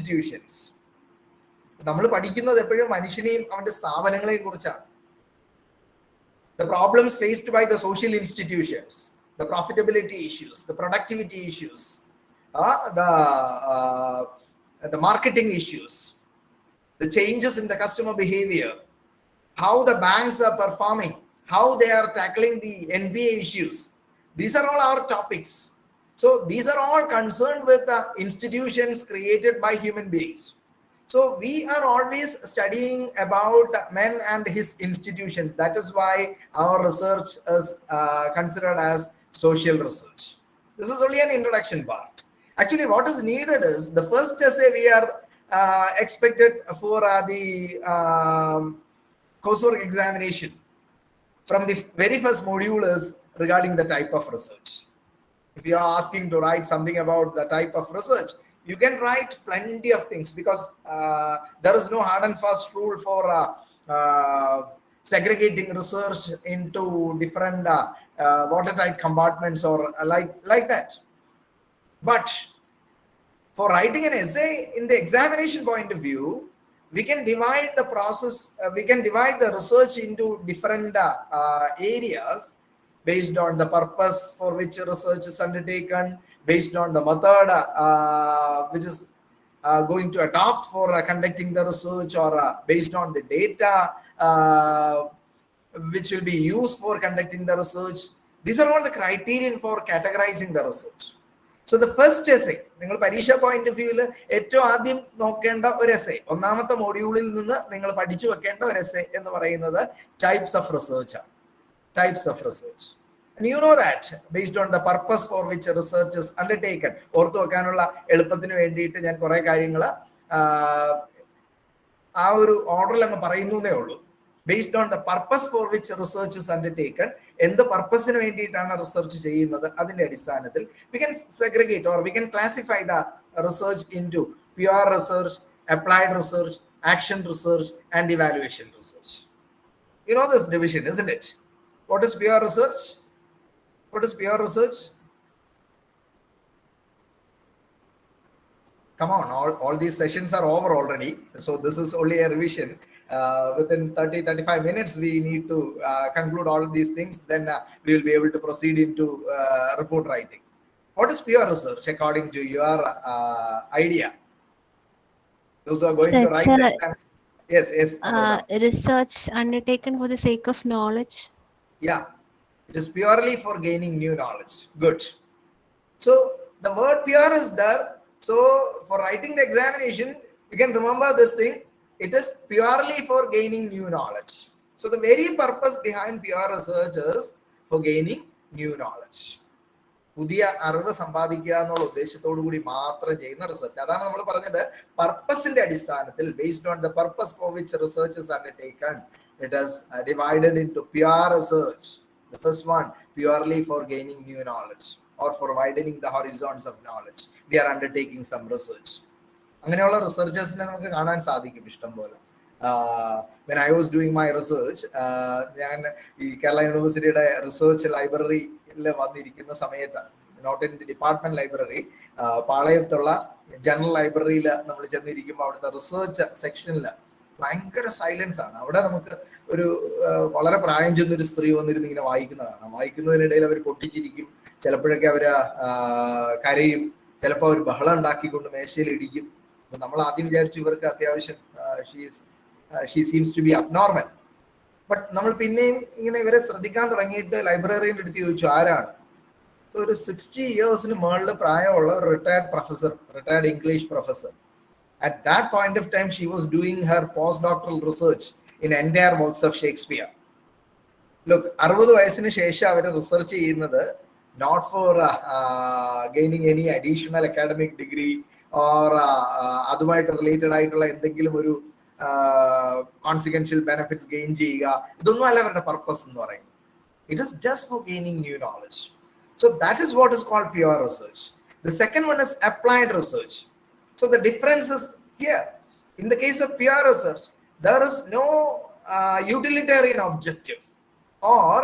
institutions. നമ്മൾ പഠിക്കുന്നത് എപ്പോഴും മനുഷ്യനെയും അവന്റെ സ്ഥാപനങ്ങളെയും കുറിച്ചാണ്. The problems faced by the social institutions, the profitability issues, the productivity issues, the marketing issues, the changes in the customer behavior, how the banks are performing, how they are tackling the NPA issues. These are all our topics. So these are all concerned with the institutions created by human beings. So we are always studying about man and his institution. That is why our research is considered as social research. This is only an introduction part. Actually, what is needed is the first essay we are expected for the coursework examination from the very first module is regarding the type of research. If you are asking to write something about the type of research, you can write plenty of things, because there is no hard and fast rule for segregating research into different watertight compartments or like that. But for writing an essay in the examination point of view, we can divide the process, we can divide the research into different areas based on the purpose for which research is undertaken, based on the method which is going to adopt for conducting the research, or based on the data which will be used for conducting the research. These are all the criterion for categorizing the research. So the first essay, നിങ്ങൾ പരീക്ഷ point of വ്യൂവിൽ ഏറ്റവും ആദ്യം നോക്കേണ്ട ഒരു essay, ഒന്നാമത്തെ മോഡ്യൂളിൽ നിന്ന് നിങ്ങൾ പഠിച്ചു വെക്കേണ്ട ഒരു എസ്സേ എന്ന് പറയുന്നത് ടൈപ്സ് ഓഫ് റിസർച്ച് ആണ്. Types of research. And you know that based on the purpose for which research is undertaken. ഓർത്തു വെക്കാനുള്ള എളുപ്പത്തിന് വേണ്ടിയിട്ട് ഞാൻ കുറെ കാര്യങ്ങൾ ആ ഒരു ഓർഡറിൽ അങ്ങ് പറയുന്നേ ഉള്ളൂ. Based on the purpose for which research is undertaken, എന്ത് പർപ്പസിന് വേണ്ടിയിട്ടാണ് റിസർച്ച് ചെയ്യുന്നത്, അതിന്റെ അടിസ്ഥാനത്തിൽ we can segregate or we can classify the research into pure research, applied research, action research, and evaluation research. You know this division, isn't it? What is pure research? What is pure research? Come on, all these sessions are over already. So this is only a revision. Within 30-35 minutes, we need to conclude all of these things. Then we will be able to proceed into report writing. What is pure research according to your idea? Those who are going to write that. Yes. Research undertaken for the sake of knowledge. Yeah. It is purely for gaining new knowledge. Good. So the word pure is there. So for writing the examination, you can remember this thing. It is purely for gaining new knowledge. So the very purpose behind pure research is for gaining new knowledge. പുതിയ അറിവ് സമ്പാദിക്കുക എന്നുള്ള ഉദ്ദേശത്തോടു കൂടി മാത്രം ചെയ്യുന്ന research. അതാണ് നമ്മൾ പറഞ്ഞത്, പർപ്പസിന്റെ അടിസ്ഥാനത്തിൽ, based on the purpose for which research is undertaken, it is divided into pure research. The first one, purely for gaining new knowledge or for widening the horizons of knowledge. They are undertaking some research. അങ്ങനെയുള്ള റിസർച്ചേഴ്സിനെ നമുക്ക് കാണാൻ സാധിക്കും ഇഷ്ടം പോലെ. When I was doing my research, ഞാൻ ഈ കേരള യൂണിവേഴ്സിറ്റിയുടെ research ലൈബ്രറിയിൽ വന്നിരിക്കുന്ന സമയത്ത്, not in the department library, പാളയത്തുള്ള ജനറൽ ലൈബ്രറിയിൽ നമ്മൾ ചെന്നിരിക്കുമ്പോൾ അവിടുത്തെ റിസർച്ച് സെക്ഷനിൽ ഭയങ്കര സൈലൻസ് ആണ്. അവിടെ നമുക്ക് ഒരു വളരെ പ്രായം ചെന്നൊരു സ്ത്രീ വന്നിരുന്ന് ഇങ്ങനെ വായിക്കുന്നതാണ്. വായിക്കുന്നതിനിടയിൽ അവർ പൊട്ടിച്ചിരിക്കും, ചിലപ്പോഴൊക്കെ അവർ കരയും, ചിലപ്പോൾ അവർ ബഹളം ഉണ്ടാക്കിക്കൊണ്ട് മേശയിൽ ഇടിക്കും. അപ്പൊ നമ്മൾ ആദ്യം വിചാരിച്ചു ഇവർക്ക് അത്യാവശ്യം she seems to be abnormal. But നമ്മൾ പിന്നെയും ഇങ്ങനെ ഇവരെ ശ്രദ്ധിക്കാൻ തുടങ്ങിയിട്ട് ലൈബ്രറിയുടെ അടുത്ത് ചോദിച്ചു ആരാണ്. ഒരു 60 yearsന് മുകളിൽ പ്രായമുള്ള ഒരു retired professor, retired English professor. At that point of time, she was doing her postdoctoral research in entire works of Shakespeare. Look, 60 വയസ്സിന് ശേഷം അവർ റിസർച്ച് ചെയ്യുന്നത് not for gaining any additional academic degree or അതുമായിട്ട് related ആയിട്ടുള്ള എന്തെങ്കിലും ഒരു consequential benefits gain ചെയ്യുക, ഇതൊന്നും അല്ല അവരുടെ പർപ്പസ് എന്ന് പറയുന്നത്. It is just for gaining new knowledge. So that is what is called pure research. The second one is applied research. So the difference is here. In the case of pure research, there is no utilitarian objective, or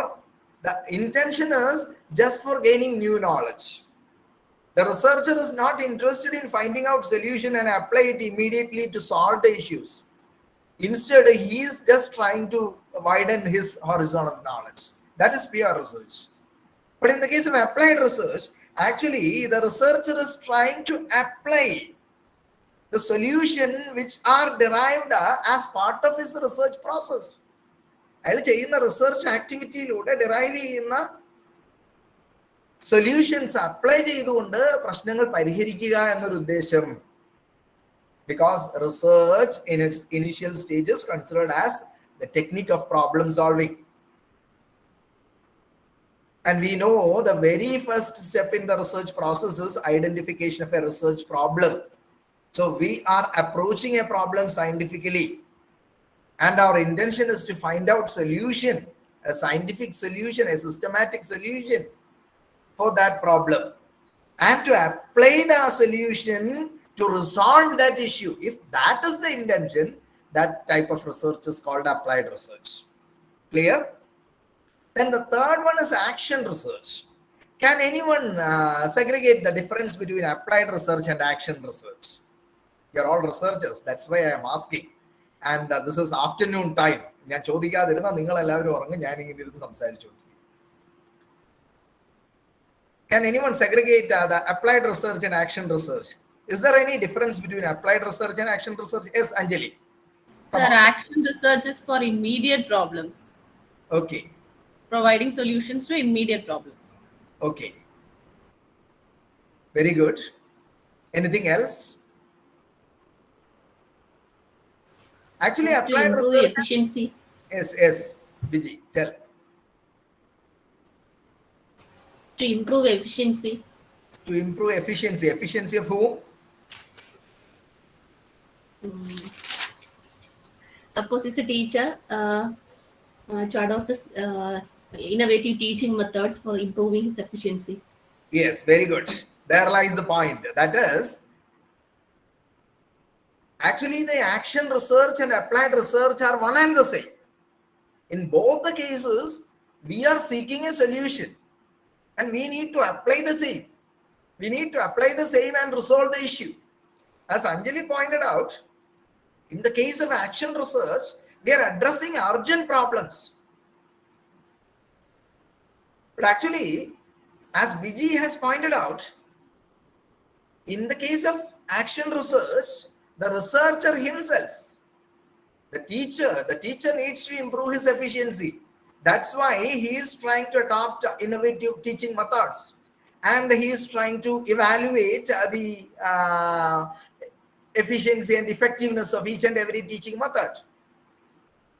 the intention is just for gaining new knowledge. The researcher is not interested in finding out solution and apply it immediately to solve the issues. Instead, he is just trying to widen his horizon of knowledge. That is pure research. But in the case of applied research, actually the researcher is trying to apply the solution which are derived as part of his research process. അയാൾ ചെയ്യുന്ന research ആക്ടിവിറ്റിയിലൂടെ derive ചെയ്യുന്ന solutions apply ചെയ്തുകൊണ്ട് പ്രശ്നങ്ങൾ പരിഹരിക്കുക എന്നൊരു ഉദ്ദേശം. Because research in its initial stages considered as the technique of problem solving. And we know the very first step in the research process is identification of a research problem. So we are approaching a problem scientifically, and our intention is to find out solution, a scientific solution, a systematic solution for that problem, and to apply the solution to resolve that issue. If that is the intention, that type of research is called applied research. Clear? Then the third one is action research. Can anyone segregate the difference between applied research and action research? You're all researchers, that's why I am asking. And this is afternoon time. ഞാൻ ചോദിക്കാതിരുന്ന നിങ്ങൾ എല്ലാവരും ഉറങ്ങും, ഞാൻ ഇങ്ങനെ ഇരുന്ന് സംസാരിച്ചു. Can anyone segregate the applied research and action research? Is there any difference between applied research and action research? Yes, Anjali. Sir, action research is for immediate problems. Okay. Providing solutions to immediate problems. Okay. Very good. Anything else? Actually, applied to improve research. Efficiency. Yes, Biji, tell. To improve efficiency. To improve efficiency. Efficiency of whom? Suppose it's a teacher to adopt this innovative teaching methods for improving his efficiency. Yes, very good. There lies the point. That is, actually the action research and applied research are one and the same. In both the cases, we are seeking a solution and we need to apply the same. We need to apply the same and resolve the issue. As Anjali pointed out, in the case of action research, we are addressing urgent problems. But actually, as Biji has pointed out, in the case of action research, the researcher himself, the teacher needs to improve his efficiency. That's why he is trying to adopt innovative teaching methods, and he is trying to evaluate the efficiency and effectiveness of each and every teaching method.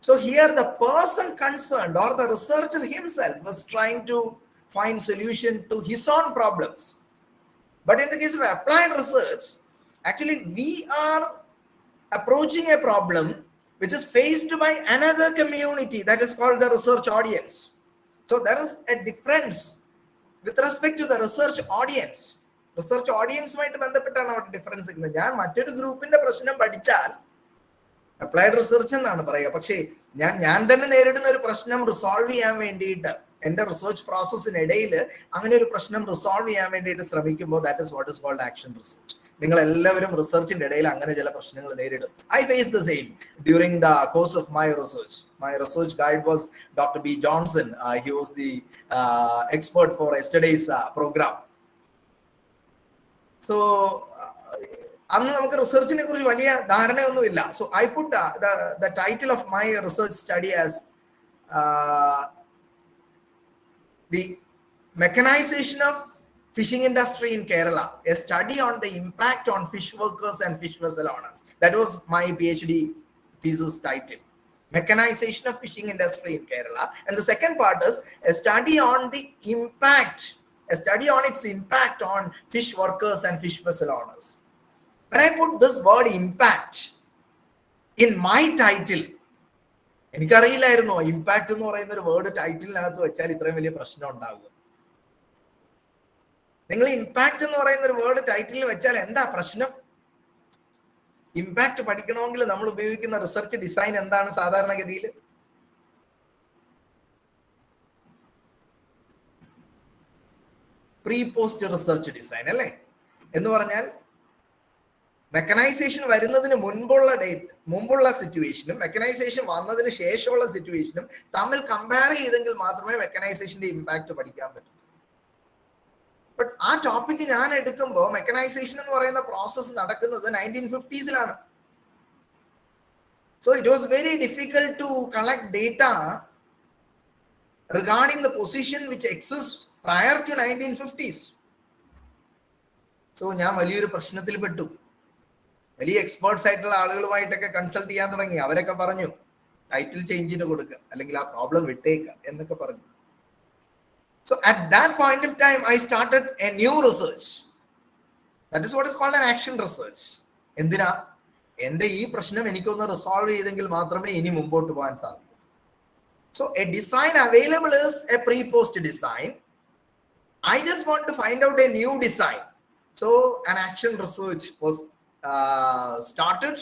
So here the person concerned or the researcher himself was trying to find solution to his own problems. But in the case of applied research, actually we are approaching a problem which is faced by another community, that is called the research audience. So there is a difference with respect to the research audience. Research audience ആയിട്ട് ബന്ധപ്പെട്ടാണ് അവിടെ difference ഇരിക്കുന്നത്. ഞാൻ മറ്റൊരു ഗ്രൂപ്പിന്റെ പ്രശ്നം പഠിച്ചാൽ applied research എന്നാണ് പറയുക. പക്ഷേ ഞാൻ തന്നെ നേരിടുന്ന ഒരു പ്രശ്നം റിസോൾവ് ചെയ്യാൻ വേണ്ടിയിട്ട് എന്റെ റിസർച്ച് പ്രോസസ്സിനിടയിൽ അങ്ങനെ ഒരു പ്രശ്നം റിസോൾവ് ചെയ്യാൻ വേണ്ടിയിട്ട് ശ്രമിക്കുമ്പോൾ that is what is called action research. നിങ്ങൾ എല്ലാവരും റിസർച്ചിന്റെ ഇടയിൽ അങ്ങനെ ചില പ്രശ്നങ്ങൾ നേരിടും. I face the same during the course of my research. My research guide was Dr. B. Johnson. He was the expert for yesterday's program. So അന്ന് നമുക്ക് റിസർച്ചിനെ കുറിച്ച് വലിയ ധാരണയൊന്നുമില്ല. So I put the title of my research study as the mechanization of fishing industry in Kerala, a study on the impact on fish workers and fish vessel owners. That was my PhD thesis title, mechanization of fishing industry in Kerala. And the second part is a study on the impact, a study on its impact on fish workers and fish vessel owners. When I put this word impact in my title, എനിക്കറിയില്ലായിരുന്നോ impact എന്ന് പറയുന്ന ഒരു word ടൈറ്റിലിനകത്ത് വെച്ചാൽ ഇത്രയും വലിയ പ്രശ്നം ഉണ്ടാകും. നിങ്ങൾ ഇമ്പാക്ട് എന്ന് പറയുന്ന ഒരു വേർഡ് ടൈറ്റിൽ വെച്ചാൽ എന്താ പ്രശ്നം? ഇമ്പാക്ട് പഠിക്കണമെങ്കിൽ നമ്മൾ ഉപയോഗിക്കുന്ന റിസർച്ച് ഡിസൈൻ എന്താണ് സാധാരണഗതിയിൽ? പ്രീ പോസ്റ്റ് റിസർച്ച് ഡിസൈൻ അല്ലേ? എന്ന് പറഞ്ഞാൽ മെക്കനൈസേഷൻ വരുന്നതിന് മുമ്പുള്ള സിറ്റുവേഷനും മെക്കനൈസേഷൻ വന്നതിന് ശേഷമുള്ള സിറ്റുവേഷനും തമ്മിൽ കമ്പയർ ചെയ്തെങ്കിൽ മാത്രമേ മെക്കനൈസേഷന്റെ ഇമ്പാക്ട് പഠിക്കാൻ പറ്റൂ. ബട്ട് ആ ടോപ്പിക് ഞാൻ എടുക്കുമ്പോൾ മെക്കനൈസേഷൻ എന്ന് പറയുന്ന പ്രോസസ്സ് നടക്കുന്നത് 1950s. So it was very difficult to collect data regarding the position which exists prior to 1950s. So ഞാൻ വലിയൊരു പ്രശ്നത്തിൽ പെട്ടു. വലിയ എക്സ്പേർട്സ് ആയിട്ടുള്ള ആളുകളുമായിട്ടൊക്കെ കൺസൾട്ട് ചെയ്യാൻ തുടങ്ങി. അവരൊക്കെ പറഞ്ഞു ടൈറ്റിൽ ചേഞ്ചിന് കൊടുക്കുക, അല്ലെങ്കിൽ ആ പ്രോബ്ലം വിട്ടേക്കുക എന്നൊക്കെ പറഞ്ഞു. So at that point of time, I started a new research. That is what is called an action research. എന്തിനാ? എൻ്റെ ഈ പ്രശ്നം എനിക്കൊന്ന് റിസോൾവ് ചെയ്തെങ്കിൽ മാത്രമേ ഇനി മുമ്പോട്ട് പോകാൻ സാധിക്കൂ. So a design available is a pre-post design. I just want to find out a new design. So an action research was started,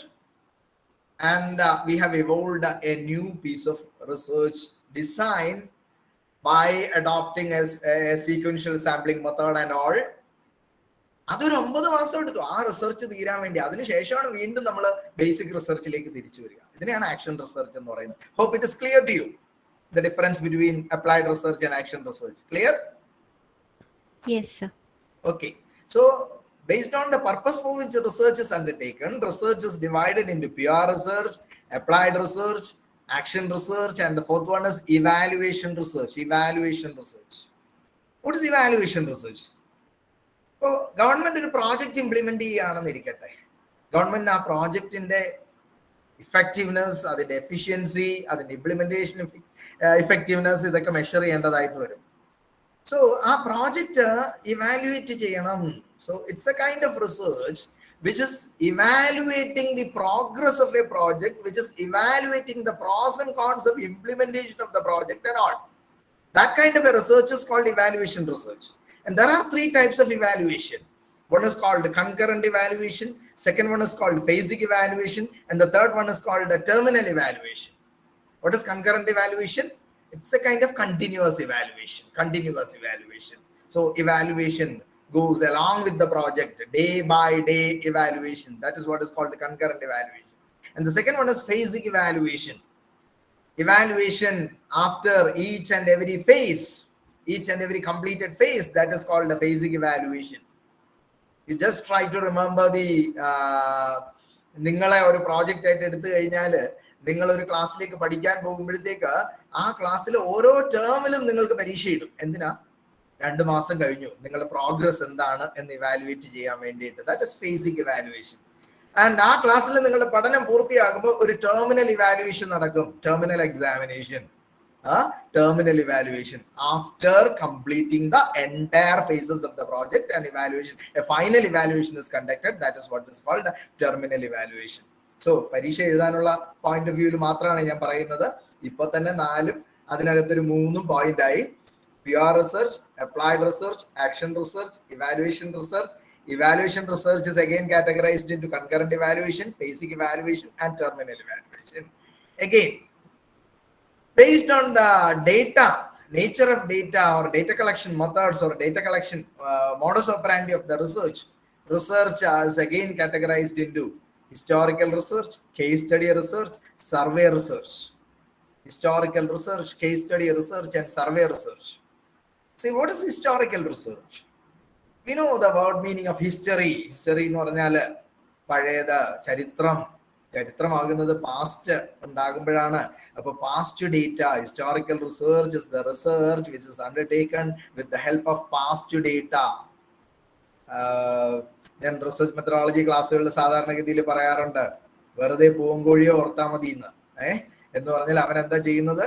and we have evolved a new piece of research design by adopting a sequential sampling method and all. അതൊരു 9 മാസം എടുത്തു ആ research തീരാൻ വേണ്ടി. അതിനുശേഷമാണ് വീണ്ടും നമ്മൾ basic റിസർച്ചിലേക്ക് തിരിച്ചു വരിക. ഇതിനെയാണ് ആക്ഷൻ റിസർച്ച് എന്ന് പറയുന്നത്. Hope it is clear to you the difference between applied research and action research. Clear? Yes, sir. Okay. So based on the purpose for which research is undertaken, research is divided into pure research, applied research, action research, and the fourth one is evaluation research. Evaluation research. What is evaluation research? So government ഒരു project implement ചെയ്യുകയാണെന്ന് ഇരിക്കട്ടെ. Government ആ പ്രോജക്റ്റിന്റെ effectiveness, അതിന്റെ efficiency, അതിന്റെ implementation effectiveness ഇതൊക്കെ measure ചെയ്യേണ്ടതായിട്ട് വരും. സോ ആ പ്രോജക്റ്റ് ഇവാലുവേറ്റ് ചെയ്യണം. So it's A kind of research which is evaluating the progress of a project, which is evaluating the pros and cons of implementation of the project and all. That kind of a research is called evaluation research. And there are 3 types of evaluation. One is called concurrent evaluation, second one is called phasic evaluation, and the third one is called a terminal evaluation. What is concurrent evaluation? It's a kind of continuous evaluation. So evaluation goes along with the project, day by day evaluation. That is what is called the concurrent evaluation. And the second one is phasic evaluation. Evaluation after each and every phase, each and every completed phase, that is called the phasic evaluation. You just try to remember the നിങ്ങളെ ഒരു project ആയിട്ട് എടുത്തു കഴിഞ്ഞാൽ നിങ്ങൾ ഒരു ക്ലാസ്സിലേക്ക് പഠിക്കാൻ പോകുമ്പോഴത്തേക്ക് ആ ക്ലാസ്സിൽ ഓരോ ടേമിലും നിങ്ങൾക്ക് പരീക്ഷ ഇടും. എന്തിനാ? 2 മാസം കഴിഞ്ഞു നിങ്ങളുടെ പ്രോഗ്രസ് എന്താണ് എന്ന് ഇവാലുവേറ്റ് ചെയ്യാൻ വേണ്ടിയിട്ട്. That is phasic evaluation. And ആ ക്ലാസ്സിൽ നിങ്ങളുടെ പഠനം പൂർത്തിയാകുമ്പോൾ ഒരു ടെർമിനൽ ഇവാലുവേഷൻ നടക്കും. Terminal examination, terminal evaluation after completing the entire phases of the project, and evaluation, a final evaluation is conducted. That is what is called terminal evaluation. So പരീക്ഷ എഴുതാനുള്ള point of വ്യൂവിൽ മാത്രമാണ് ഞാൻ പറയുന്നത്. ഇപ്പൊ തന്നെ 4ഉം അതിനകത്തൊരു 3ഉം പോയിന്റ് ആയി. Pure research, applied research, action research, evaluation research. Evaluation research is again categorized into concurrent evaluation, phasic evaluation, and terminal evaluation. Again, based on the data, nature of data or data collection methods or data collection modus operandi of the research is again categorized into historical research, case study research, survey research. Historical research, case study research, and survey research. See, what is historical research? We know the word meaning of history. History എന്ന് പറഞ്ഞാൽ പഴയത്, ചരിത്രമാകുന്നത് past ഉണ്ടാകുമ്പോഴാണ്. അപ്പൊ past data, historical research is the research which is undertaken with the help of past data. ഞാൻ research methodology ക്ലാസ്സുകളിൽ സാധാരണഗതിയിൽ പറയാറുണ്ട്, വെറുതെ പൂങ്കോഴിയോ ഓർത്താ മതി എന്ന് പറഞ്ഞാൽ അവൻ എന്താ ചെയ്യുന്നത്?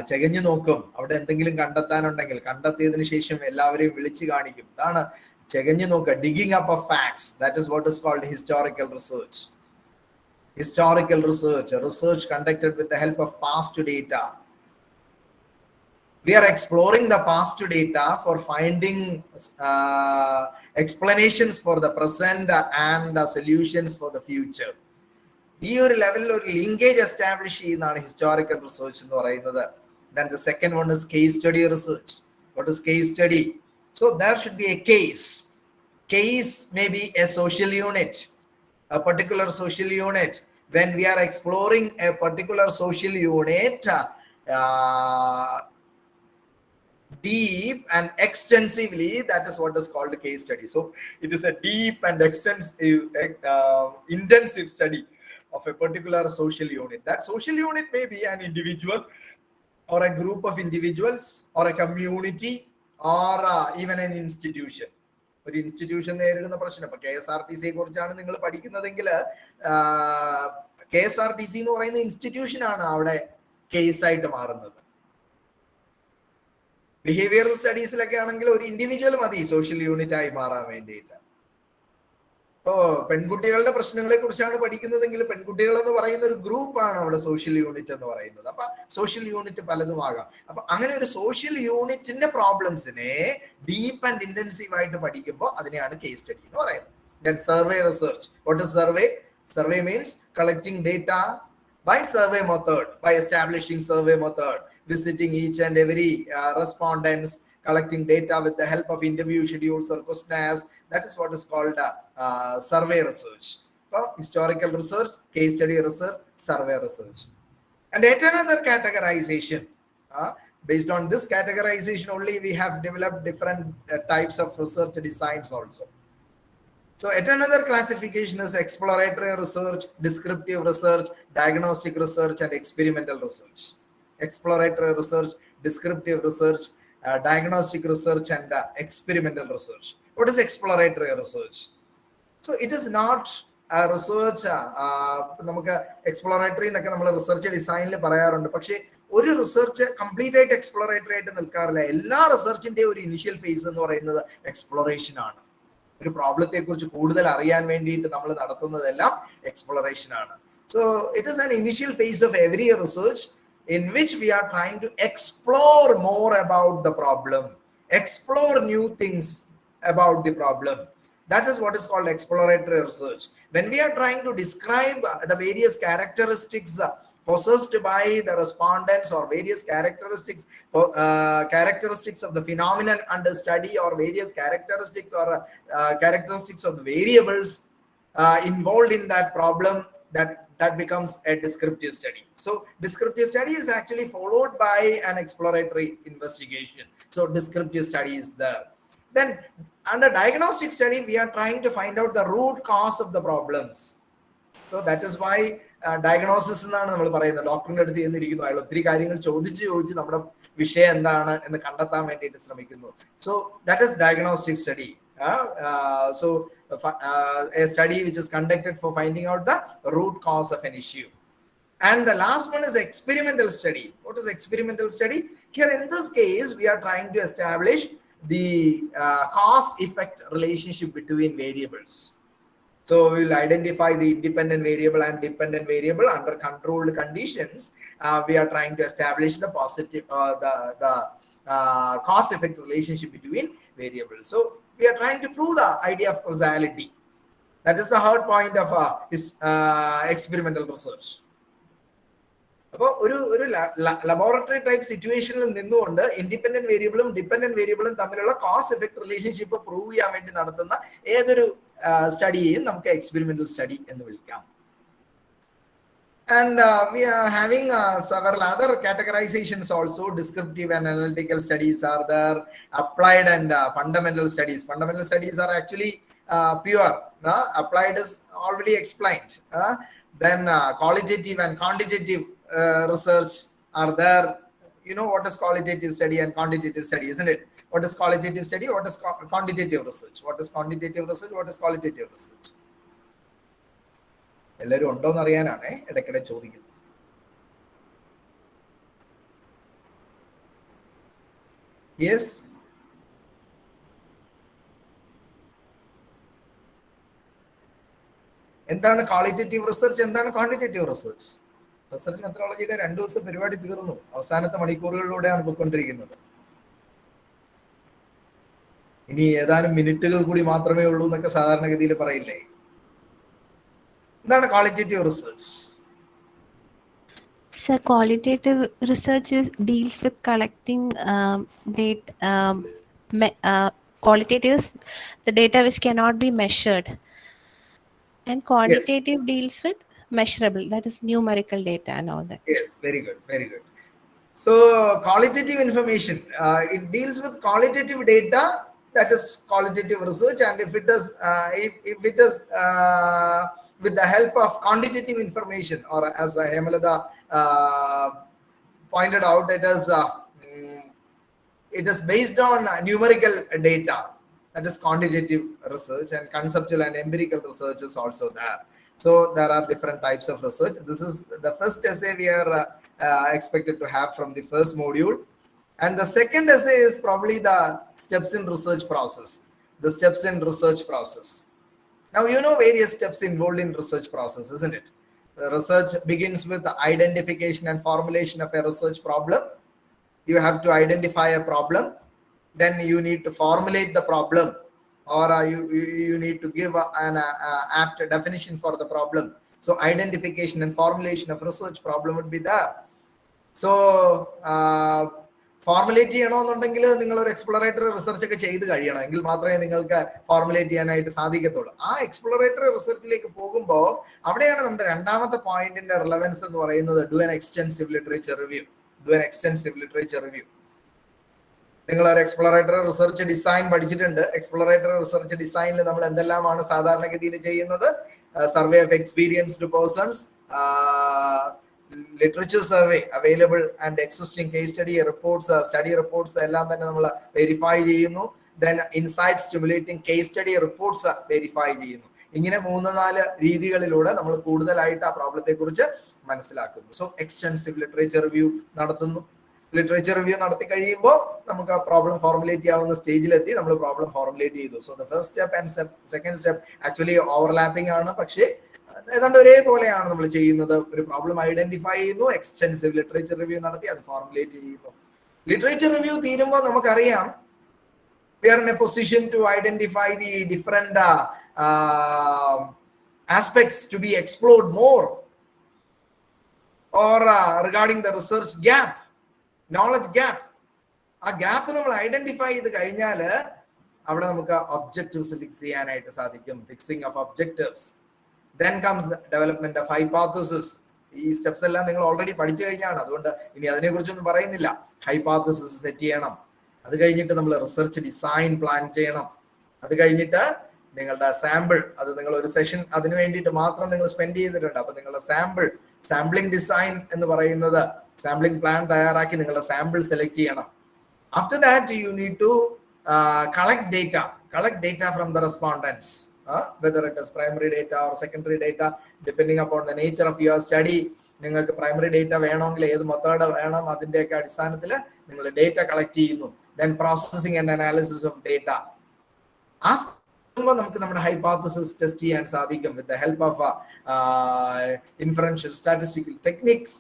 ചകഞ്ഞു നോക്കും, അവിടെ എന്തെങ്കിലും കണ്ടെത്താനുണ്ടെങ്കിൽ കണ്ടെത്തിയതിനു ശേഷം എല്ലാവരെയും വിളിച്ചു കാണിക്കും. അതാണ് ചകഞ്ഞു നോക്കുക, digging up of facts. That is what is called historical research. Historical research, a research conducted with the help of past data. We are exploring the past data for finding explanations for the present and solutions for the future. ഈ ഒരു ലെവലിൽ ഒരു linkage establish ചെയ്യുന്നതാണ് historical research എന്ന് പറയുന്നത്. Then the second one is case study research. What is case study? So there should be a case. Case may be a social unit, a particular social unit. When we are exploring a particular social unit deep and extensively, that is what is called a case study. So it is a deep and extensive, intensive study of a particular social unit. That social unit may be an individual or a group of individuals or a community or even an institution. ഒരു institution നേരിടുന്ന പ്രശ്നം, ഇപ്പൊ KSRTC കുറിച്ചാണ് നിങ്ങൾ പഠിക്കുന്നതെങ്കിൽ KSRTC എന്ന് പറയുന്ന institution ആണ് അവിടെ കേസായിട്ട് മാറുന്നത്. ബിഹേവിയറൽ സ്റ്റഡീസിലൊക്കെ ആണെങ്കിൽ ഒരു ഇൻഡിവിജ്വൽ മതി സോഷ്യൽ യൂണിറ്റ് ആയി മാറാൻ വേണ്ടിയിട്ട്. ഇപ്പോ പെൺകുട്ടികളുടെ പ്രശ്നങ്ങളെ കുറിച്ചാണ് പഠിക്കുന്നതെങ്കിൽ പെൺകുട്ടികൾ എന്ന് പറയുന്ന ഒരു ഗ്രൂപ്പാണ് അവിടെ സോഷ്യൽ യൂണിറ്റ് എന്ന് പറയുന്നത്. അപ്പൊ സോഷ്യൽ യൂണിറ്റ് പലതും ആകാം. അപ്പൊ അങ്ങനെ ഒരു സോഷ്യൽ യൂണിറ്റിന്റെ പ്രോബ്ലംസിനെ ഡീപ്പ് ആൻഡ് ഇന്റൻസീവ് ആയിട്ട് പഠിക്കുമ്പോൾ അതിനെയാണ് കേസ് സ്റ്റഡി എന്ന് പറയുന്നത്. Then survey research. What is survey? Survey means collecting data by survey method, by establishing survey method, visiting each and every respondents, collecting data with the help of interview schedules or questionnaires. That is what is called survey research. Historical research, case study research, survey research. And yet another categorization. Based on this categorization only, we have developed different types of research designs also. So yet another classification is exploratory research, descriptive research, diagnostic research, and experimental research. Exploratory research, descriptive research, diagnostic research, and experimental research. What is exploratory research? So it is not a research. നമുക്ക് exploratory എന്നൊക്കെ നമ്മൾ research ഡിസൈനിൽ പറയാറുണ്ട്. പക്ഷേ ഒരു research complete ആയിട്ട് exploratory ആയിട്ട് നിൽക്കാറില്ല. എല്ലാ റിസർച്ചിന്റെ ഒരു ഇനിഷ്യൽ ഫേസ് എന്ന് പറയുന്നത് എക്സ്പ്ലോറേഷൻ ആണ്. ഒരു പ്രോബ്ലത്തെ കുറിച്ച് കൂടുതൽ അറിയാൻ വേണ്ടിയിട്ട് നമ്മൾ നടത്തുന്നതെല്ലാം എക്സ്പ്ലോറേഷൻ ആണ്. So it is an initial phase of every research in which we are trying to explore more about the problem, explore new things about the problem. That is what is called exploratory research. When we are trying to describe the various characteristics possessed by the respondents or various characteristics of the phenomenon under study or various characteristics or characteristics of the variables involved in that problem, that becomes a descriptive study. So descriptive study is actually followed by an exploratory investigation. So descriptive study is there. Then under diagnostic study, we are trying to find out the root cause of the problems. So that is why diagnosis എന്നാണ് നമ്മൾ പറയുന്നത്. ഡോക്ടറിന്റെ അടുത്ത് ചെന്നിരിക്കുന്നു, അയാൾ ഒത്തിരി കാര്യങ്ങൾ ചോദിച്ച് നമ്മുടെ വിഷയം എന്താണ് എന്ന് കണ്ടെത്താൻ വേണ്ടിയിട്ട് ശ്രമിക്കുന്നു. So that is diagnostic study. So a study which is conducted for finding out the root cause of an issue. And the last one is experimental study. What is experimental study? Here in this case, we are trying to establish the cause-effect relationship between variables. So we will identify the independent variable and dependent variable under controlled conditions. We are trying to establish the positive, the cause-effect relationship between variables. So we are trying to prove the idea of causality. That is the third point of experimental research. അപ്പോൾ ഒരു laboratory type സിറ്റുവേഷനിൽ നിന്നുകൊണ്ട് independent വേരിയബിളും dependent വേരിയബിളും തമ്മിലുള്ള cos effect relationship prove ചെയ്യാൻ വേണ്ടി നടത്തുന്ന ഏതൊരു സ്റ്റഡിയെയും നമുക്ക് എക്സ്പെരിമെന്റൽ സ്റ്റഡി എന്ന് വിളിക്കാം. And we are having several other categorizations also. Descriptive and analytical studies are there. Applied and fundamental studies. Fundamental studies are actually pure. Applied is already explained. Then qualitative and quantitative research are there. You know what is qualitative study and quantitative study, isn't it? What is qualitative study? What is quantitative research? What is quantitative research? What is qualitative research? എല്ലാവരും ഉണ്ടോന്ന് അറിയാനാണ് ഇടയ്ക്കിടെ ചോദിക്കുന്നത്. Yes, എന്താണ് qualitative research, എന്താണ് quantitative research? Research മെത്തഡോളജിയുടെ 2 ദിവസം പരിപാടി തീർന്നു, അവസാനത്തെ മണിക്കൂറുകളിലൂടെയാണ് പോയിക്കൊണ്ടിരിക്കുന്നത്. ഇനി ഏതാനും മിനിറ്റുകൾ കൂടി മാത്രമേ ഉള്ളൂ എന്നൊക്കെ സാധാരണഗതിയിൽ പറയില്ലേ. എന്താണ് qualitative research? So qualitative research deals with collecting data, Qualitative is the data which cannot be measured, and Yes. quantitative deals with measurable, that is numerical data and all that. Yes, very good, very good. So qualitative information, it deals with qualitative data, that is qualitative research, and if it is with the help of quantitative information, or as Hemalata pointed out, it is based on numerical data, that is quantitative research, and conceptual and empirical research is also there. So there are different types of research. This is the first essay we are expected to have from the first module. And the second essay is probably the steps in research process. The steps in research process. Now, you know various steps involved in research process, isn't it? The research begins with the identification and formulation of a research problem. You have to identify a problem, then you need to formulate the problem, or you need to give an apt definition for the problem. So identification and formulation of research problem would be there. So formulate ചെയ്യണമെന്നുണ്ടെങ്കിൽ നിങ്ങൾ ഒരു exploratory research ഒക്കെ ചെയ്ത് കഴിയണം, എങ്കിൽ മാത്രമേ നിങ്ങൾക്ക് formulate ചെയ്യാനായിട്ട് സാധിക്കത്തുള്ളൂ. ആ എക്സ്പ്ലോറേറ്ററി റിസർച്ചിലേക്ക് പോകുമ്പോൾ അവിടെയാണ് നമ്മുടെ രണ്ടാമത്തെ പോയിന്റിന്റെ റിലവൻസ് എന്ന് പറയുന്നത്. Do an extensive literature review. Do an extensive literature review. നിങ്ങൾ ഒരു എക്സ്പ്ലോറേറ്ററി റിസർച്ച് ഡിസൈൻ പഠിച്ചിട്ടുണ്ട്. എക്സ്പ്ലോറേറ്ററി റിസർച്ച് ഡിസൈനിൽ നമ്മൾ എന്തെല്ലാമാണ് സാധാരണഗതിയിൽ ചെയ്യുന്നത്? Survey of experienced persons, literature survey available and existing case study reports എല്ലാം തന്നെ നമ്മൾ വെരിഫൈ ചെയ്യുന്നു. Then insight stimulating case study reports verify ചെയ്യുന്നു. ഇങ്ങനെ 3-4 രീതികളിലൂടെ നമ്മൾ കൂടുതലായിട്ട് ആ പ്രോബ്ലത്തെ കുറിച്ച് മനസ്സിലാക്കുന്നു. സോ എക്സ്റ്റെൻസീവ് ലിറ്ററേച്ചർ റിവ്യൂ നടത്തുന്നു. ലിറ്ററേച്ചർ റിവ്യൂ നടത്തി കഴിയുമ്പോൾ നമുക്ക് ആ പ്രോബ്ലം ഫോർമുലേറ്റ് ചെയ്യാവുന്ന സ്റ്റേജിലെത്തി. നമ്മൾ പ്രോബ്ലം ഫോർമുലേറ്റ് ചെയ്തു. So the first step and second step actually overlapping ആണ്, പക്ഷേ ഏതാണ്ട് ഒരേപോലെയാണ് നമ്മൾ ചെയ്യുന്നത്. ഒരു പ്രോബ്ലം ഐഡന്റിഫൈ ചെയ്യുന്നു, എക്സ്റ്റെൻസീവ് ലിറ്ററേച്ചർ റിവ്യൂ നടത്തി അത് ഫോർമുലേറ്റ് ചെയ്യുന്നു. ലിറ്ററേച്ചർ റിവ്യൂ തീരുമ്പോൾ നമുക്കറിയാം we are in a position to identify the different aspects to be explored more, or regarding the research gap, knowledge gap. ആ ഗ്യാപ്പ് നമ്മൾ ഐഡന്റിഫൈ ചെയ്ത് കഴിഞ്ഞാൽ അവിടെ നമുക്ക് ഒബ്ജക്റ്റീവ്സ് ഫിക്സ് ചെയ്യാനായിട്ട് സാധിക്കും. Fixing of objectives. Then comes the development of hypothesis. ഈ steps എല്ലാം നിങ്ങൾ ഓൾറെഡി പഠിച്ചു കഴിഞ്ഞാണ്, അതുകൊണ്ട് ഇനി അതിനെ കുറിച്ചൊന്നും പറയുന്നില്ല. ഹൈപ്പോത്തസിസ് സെറ്റ് ചെയ്യണം. അത് കഴിഞ്ഞിട്ട് നമ്മൾ റിസർച്ച് ഡിസൈൻ പ്ലാൻ ചെയ്യണം. അത് കഴിഞ്ഞിട്ട് നിങ്ങളുടെ സാമ്പിൾ, അത് നിങ്ങൾ ഒരു സെഷൻ അതിന് വേണ്ടിയിട്ട് മാത്രം നിങ്ങൾ സ്പെൻഡ് ചെയ്തിട്ടുണ്ട്. അപ്പൊ നിങ്ങളുടെ സാമ്പിളിംഗ് ഡിസൈൻ എന്ന് പറയുന്നത്, സാമ്പിളിംഗ് പ്ലാൻ തയ്യാറാക്കി നിങ്ങളുടെ സാമ്പിൾ സെലക്ട് ചെയ്യണം. After that you need to collect data from the respondents, whether it is primary data or secondary data, depending upon the nature of your study. നിങ്ങൾക്ക് primary data വേണമെങ്കിൽ ഏത് method വേണം, അതിൻ്റെയൊക്കെ അടിസ്ഥാനത്തിൽ നിങ്ങൾ ഡേറ്റ കളക്ട് ചെയ്യുന്നു. Then processing and analysis of data. ആ നമുക്ക് നമ്മുടെ ഹൈപ്പോത്തസിസ് ടെസ്റ്റ് ചെയ്യാൻ സാധിക്കും. With the help of inferential statistical techniques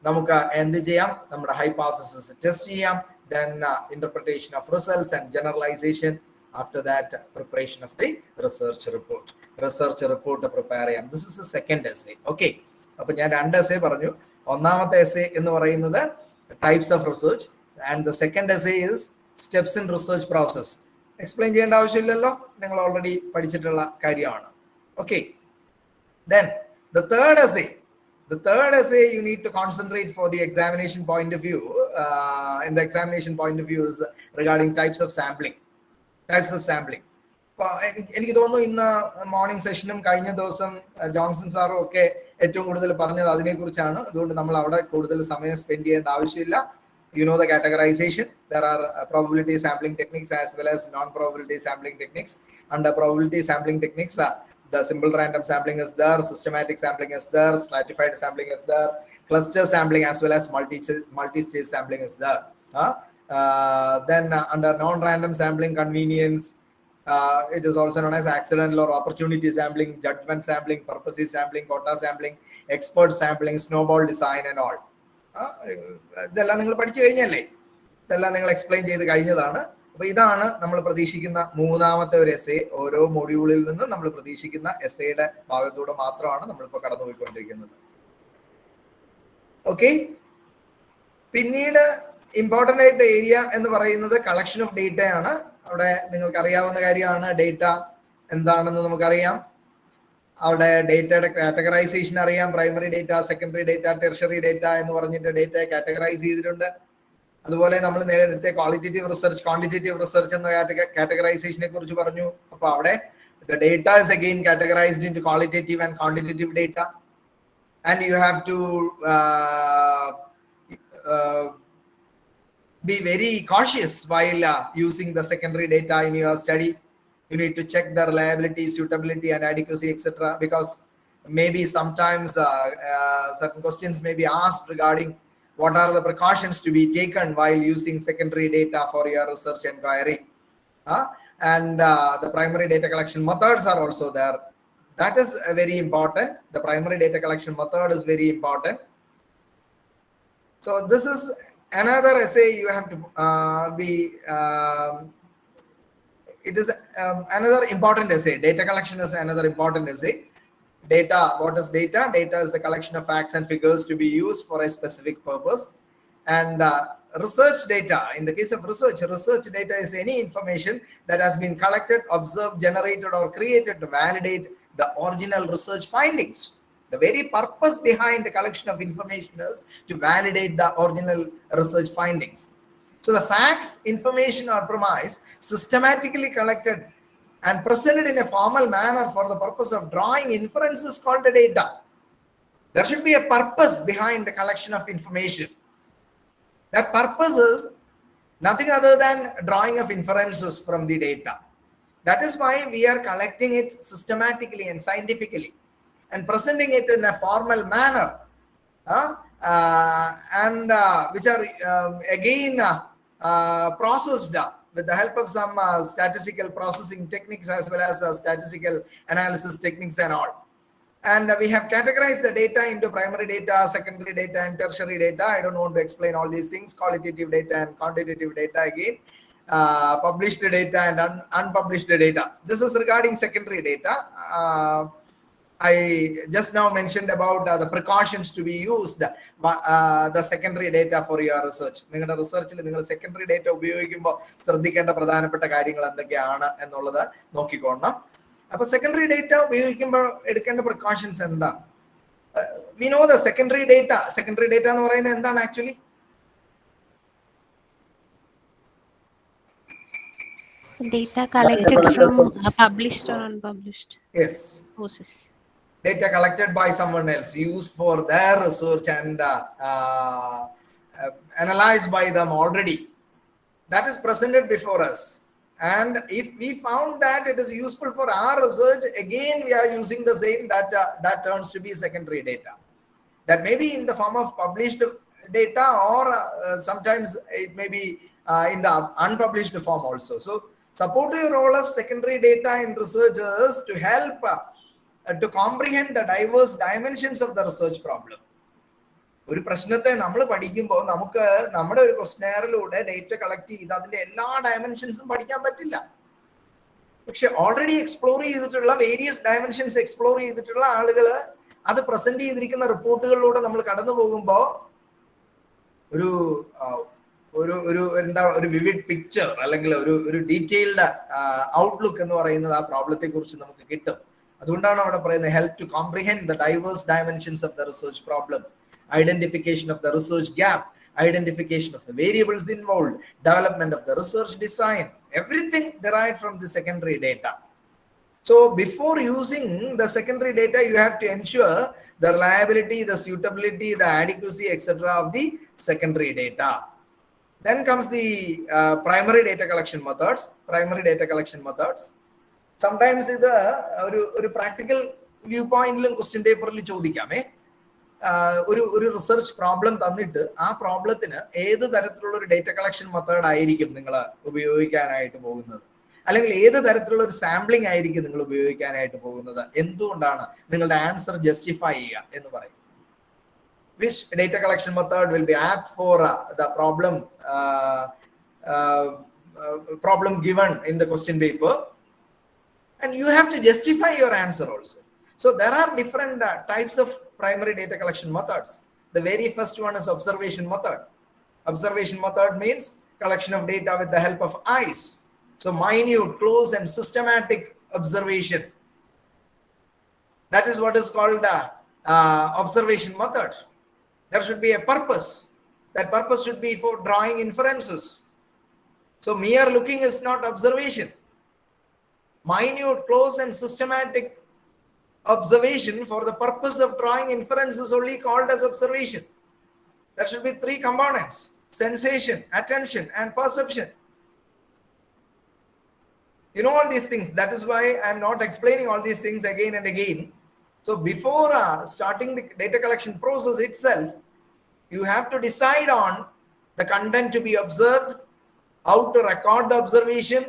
നമുക്ക് എന്ത് ചെയ്യാം? നമ്മുടെ ഹൈപ്പോത്തസിസ് ടെസ്റ്റ് ചെയ്യാം. Then interpretation of results and generalization. After that, preparation of the research report. Research report prepare ചെയ്യാം. This is the second essay. Okay. അപ്പോൾ ഞാൻ 2 essay പറഞ്ഞു. ഒന്നാമത്തെ essay എന്ന് പറയുന്നത് types of research, and the second essay is steps in research process. Explain ചെയ്യേണ്ട ആവശ്യമില്ലല്ലോ, നിങ്ങൾ ഓൾറെഡി പഠിച്ചിട്ടുള്ള കാര്യമാണ്. Okay. Then the third essay you need to concentrate for the examination point of view. In the examination point of view is regarding types of sampling. എനിക്ക് തോന്നുന്നു ഇന്ന് morning സെഷനും കഴിഞ്ഞ ദിവസം ജോൺസൺ സാറും ഒക്കെ ഏറ്റവും കൂടുതൽ പറഞ്ഞത് അതിനെ കുറിച്ചാണ്. അതുകൊണ്ട് നമ്മൾ അവിടെ കൂടുതൽ സമയം സ്പെൻഡ് ചെയ്യേണ്ട ആവശ്യമില്ല. You know the categorization. There are probability sampling techniques as well as non-probability sampling techniques. Under probability sampling techniques, the simple random sampling is there, systematic sampling is there, stratified sampling is there, cluster sampling as well as multi-stage sampling is there. Then under non-random sampling convenience, it is also known as accidental or opportunity sampling, judgment sampling, purposive sampling, quota sampling, expert sampling, snowball design and all. ഇതെല്ലാം നിങ്ങൾ പഠിച്ചു കഴിഞ്ഞല്ലേ? ഇതെല്ലാം നിങ്ങൾ explain ചെയ്ത് കഴിഞ്ഞതാണ്. അപ്പൊ ഇതാണ് നമ്മൾ പ്രതീക്ഷിക്കുന്ന മൂന്നാമത്തെ ഒരു എസ്സേ. ഓരോ മൊഡ്യൂളിൽ നിന്ന് നമ്മൾ പ്രതീക്ഷിക്കുന്ന എസ്സേയുടെ ഭാഗത്തൂടെ മാത്രമാണ് നമ്മളിപ്പോൾ കടന്നുപോയിക്കൊണ്ടിരിക്കുന്നത്. ഓക്കെ. പിന്നീട് ഇമ്പോർട്ടൻ്റ് ആയിട്ട് ഏരിയ എന്ന് പറയുന്നത് കളക്ഷൻ ഓഫ് ഡേറ്റയാണ്. അവിടെ നിങ്ങൾക്ക് അറിയാവുന്ന കാര്യമാണ്. ഡേറ്റ എന്താണെന്ന് നമുക്കറിയാം. അവിടെ ഡേറ്റയുടെ കാറ്റഗറൈസേഷൻ അറിയാം. Primary data, secondary data, tertiary data എന്ന് പറഞ്ഞിട്ട് ഡേറ്റയെ കാറ്റഗറൈസ് ചെയ്തിട്ടുണ്ട്. അതുപോലെ നമ്മൾ നേരത്തെ ക്വാളിറ്റേറ്റീവ് റിസർച്ച്, ക്വാണ്ടിറ്റേറ്റീവ് റിസർച്ച് എന്ന കാറ്റഗറൈസേഷനെ കുറിച്ച് പറഞ്ഞു. അപ്പൊ അവിടെ the data is again categorized into qualitative and quantitative data, and you have to be very cautious while using the secondary data in your study. You need to check the reliability, suitability, and adequacy, etc., because maybe sometimes certain questions may be asked regarding what are the precautions to be taken while using secondary data for your research inquiry. And the primary data collection methods are also there. That is very important. The primary data collection method is very important. So this is another essay you have to it is another important essay. Data collection is another important essay. Data, what is data? Data is the collection of facts and figures to be used for a specific purpose. And research data, in the case of research data is any information that has been collected, observed, generated, or created to validate the original research findings. The very purpose behind the collection of information is to validate the original research findings. So the facts, information, or premise systematically collected and presented in a formal manner for the purpose of drawing inferences called the data. There should be a purpose behind the collection of information. That purpose is nothing other than drawing of inferences from the data. That is why we are collecting it systematically and scientifically and presenting it in a formal manner, and which are again processed with the help of some statistical processing techniques as well as statistical analysis techniques and all. And we have categorized the data into primary data, secondary data, and tertiary data. I don't want to explain all these things. Qualitative data and quantitative data again. Published data and unpublished data. This is regarding secondary data. I just now mentioned about the precautions to be used the secondary data for your research. നിങ്ങളുടെ റിസർച്ചിൽ നിങ്ങൾ secondary data ഉപയോഗിക്കുമ്പോൾ ശ്രദ്ധിക്കേണ്ട പ്രധാനപ്പെട്ട കാര്യങ്ങൾ എന്തൊക്കെയാണ് എന്നുള്ളത് നോക്കിക്കോണം. അപ്പൊ സെക്കൻഡറി ഡേറ്റ ഉപയോഗിക്കുമ്പോൾ എടുക്കേണ്ട പ്രിക്കോഷൻസ് എന്താണ്? We know the secondary data. Secondary data എന്ന് പറയുന്നത് എന്താണ് actually? Data collected from published or unpublished sources. Data collected by someone else, used for their research and analyzed by them already. That is presented before us. And if we found that it is useful for our research, again we are using the same data. That turns to be secondary data. That may be in the form of published data, or sometimes it may be in the unpublished form also. So supportive role of secondary data in research is to help to comprehend the diverse dimensions of the research problem. ഒരു പ്രശ്നത്തെ നമ്മൾ പഠിക്കുമ്പോൾ നമുക്ക് നമ്മുടെ ഒരു ക്വസ്റ്റ്യനെയറിലൂടെ data collect ചെയ്ത് അതിന്റെ എല്ലാ ഡയമെൻഷൻസും പഠിക്കാൻ പറ്റില്ല. പക്ഷെ ഓൾറെഡി എക്സ്പ്ലോർ ചെയ്തിട്ടുള്ള വേരിയസ് ഡയമെൻഷൻസ് എക്സ്പ്ലോർ ചെയ്തിട്ടുള്ള ആളുകൾ അത് പ്രസന്റ് ചെയ്തിരിക്കുന്ന റിപ്പോർട്ടുകളിലൂടെ നമ്മൾ കടന്നു പോകുമ്പോൾ ഒരു ഒരു എന്താ ഒരു വിവിഡ് പിക്ചർ അല്ലെങ്കിൽ ഒരു ഡീറ്റെയിൽഡ് ഔട്ട്ലുക്ക് എന്ന് പറയുന്നത് ആ പ്രോബ്ലത്തെ കുറിച്ച് നമുക്ക് കിട്ടും. അതുകൊണ്ടാണ് അവിടെ പറയുന്നത് help to comprehend the diverse dimensions of the research problem, identification of the research gap, identification of the variables involved, development of the research design, everything derived from the secondary data. So before using the secondary data, you have to ensure the reliability, the suitability, the adequacy, etc. of the secondary data. Then comes the primary data collection methods. Primary data collection methods. Sometimes ഇത് ഒരു practical view പോയിന്റിലും question പേപ്പറിൽ ചോദിക്കാമേ. ഒരു research problem തന്നിട്ട് ആ പ്രോബ്ലത്തിന് ഏത് തരത്തിലുള്ള ഒരു ഡേറ്റ കളക്ഷൻ മെത്തേഡ് ആയിരിക്കും നിങ്ങൾ ഉപയോഗിക്കാനായിട്ട് പോകുന്നത്, അല്ലെങ്കിൽ ഏത് തരത്തിലുള്ള ഒരു സാമ്പിളിംഗ് ആയിരിക്കും നിങ്ങൾ ഉപയോഗിക്കാനായിട്ട് പോകുന്നത്, എന്തുകൊണ്ടാണ് നിങ്ങളുടെ ആൻസർ ജസ്റ്റിഫൈ ചെയ്യുക എന്ന് പറയും. Which data collection method will be apt for the problem given in the question paper, and you have to justify your answer also. So there are different types of primary data collection methods. The very first one is observation method. Observation method means collection of data with the help of eyes. So minute, close and systematic observation. That is what is called observation method. There should be a purpose. That purpose should be for drawing inferences. So mere looking is not observation. Minute, close and systematic observation for the purpose of drawing inference is only called as observation. There should be three components: sensation, attention and perception. You know all these things. That is why I am not explaining all these things again and again. So before starting the data collection process itself, you have to decide on the content to be observed, how to record the observation,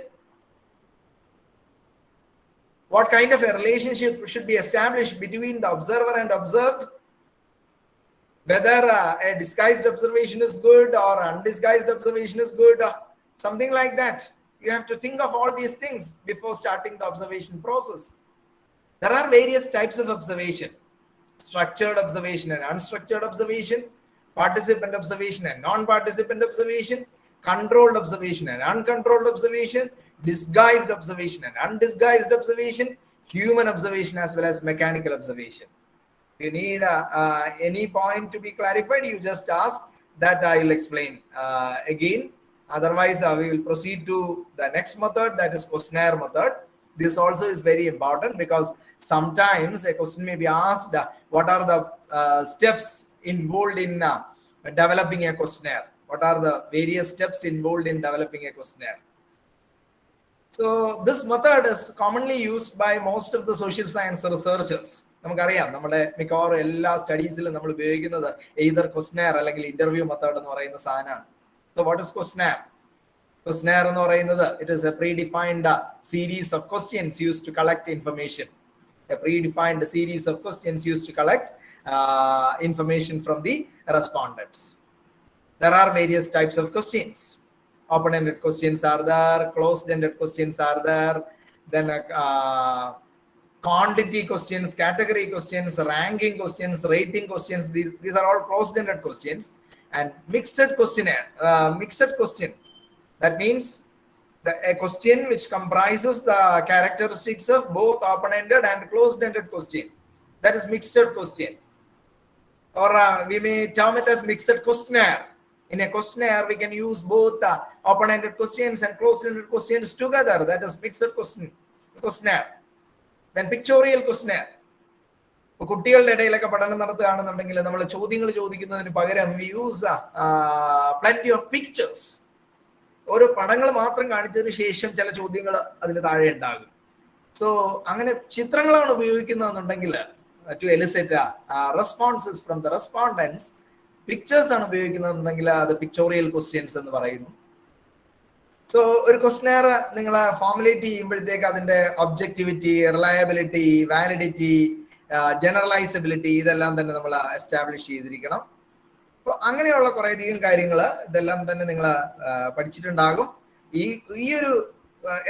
what kind of a relationship should be established between the observer and observed, whether a disguised observation is good or undisguised observation is good, something like that. You have to think of all these things before starting the observation process. There are various types of observation: structured observation and unstructured observation, participant observation and non-participant observation, controlled observation and uncontrolled observation, disguised observation and undisguised observation, human observation as well as mechanical observation. If you need any point to be clarified, you just ask. That I will explain again. Otherwise, we will proceed to the next method, that is questionnaire method. This also is very important because sometimes a question may be asked, what are the steps involved in developing a questionnaire? What are the various steps involved in developing a questionnaire? So this method is commonly used by most of the social science researchers. നമുക്കറിയാം, നമ്മുടെ മിക്കവാറും എല്ലാ സ്റ്റഡീസിലും നമ്മൾ ഉപയോഗിക്കുന്നത് either questionnaire അല്ലെങ്കിൽ interview method എന്ന് പറയുന്ന സാധനമാണ്. So what is questionnaire? Questionnaire എന്ന് പറയുന്നത്, it is a predefined series of questions used to collect information. A predefined series of questions used to collect information from the respondents. There are various types of questions. Open-ended questions are there, closed-ended questions are there, then quantity questions, category questions, ranking questions, rating questions. These are all closed-ended questions. And mixed questionnaire, mixed question. That means a question which comprises the characteristics of both open-ended and closed-ended question. That is mixed question. Or we may term it as mixed questionnaire. In a questionnaire, we can use both open-ended questions and closed-ended questions together. That is mixed questionnaire. Then pictorial questionnaire. കുട്ടികളുടെ ഇടയിലൊക്കെ പഠനം നടത്തുകയാണെന്നുണ്ടെങ്കിൽ നമ്മൾ ചോദ്യങ്ങൾ ചോദിക്കുന്നതിന് പകരം we use plenty of pictures. ഓരോ പടങ്ങൾ മാത്രം കാണിച്ചതിന് ശേഷം ചില ചോദ്യങ്ങൾ അതിന് താഴെ ഉണ്ടാകും. സോ അങ്ങനെ ചിത്രങ്ങളാണ് ഉപയോഗിക്കുന്നതെന്നുണ്ടെങ്കിൽ to elicit responses from the respondents, pictures ആണ് ഉപയോഗിക്കുന്നതെന്നുണ്ടെങ്കിൽ അത് പിക്ചോറിയൽ ക്വസ്റ്റ്യൻസ് എന്ന് പറയുന്നു. സോ ഒരു ക്വസ്റ്റ്യനെയർ നിങ്ങൾ ഫോർമുലേറ്റ് ചെയ്യുമ്പോഴത്തേക്ക് അതിന്റെ ഒബ്ജക്ടിവിറ്റി, റിലയബിലിറ്റി, വാലിഡിറ്റി, ജനറലൈസബിലിറ്റി ഇതെല്ലാം തന്നെ നമ്മൾ എസ്റ്റാബ്ലിഷ് ചെയ്തിരിക്കണം. അപ്പോൾ അങ്ങനെയുള്ള കുറേയധികം കാര്യങ്ങൾ ഇതെല്ലാം തന്നെ നിങ്ങൾ പഠിച്ചിട്ടുണ്ടാകും. ഈ ഒരു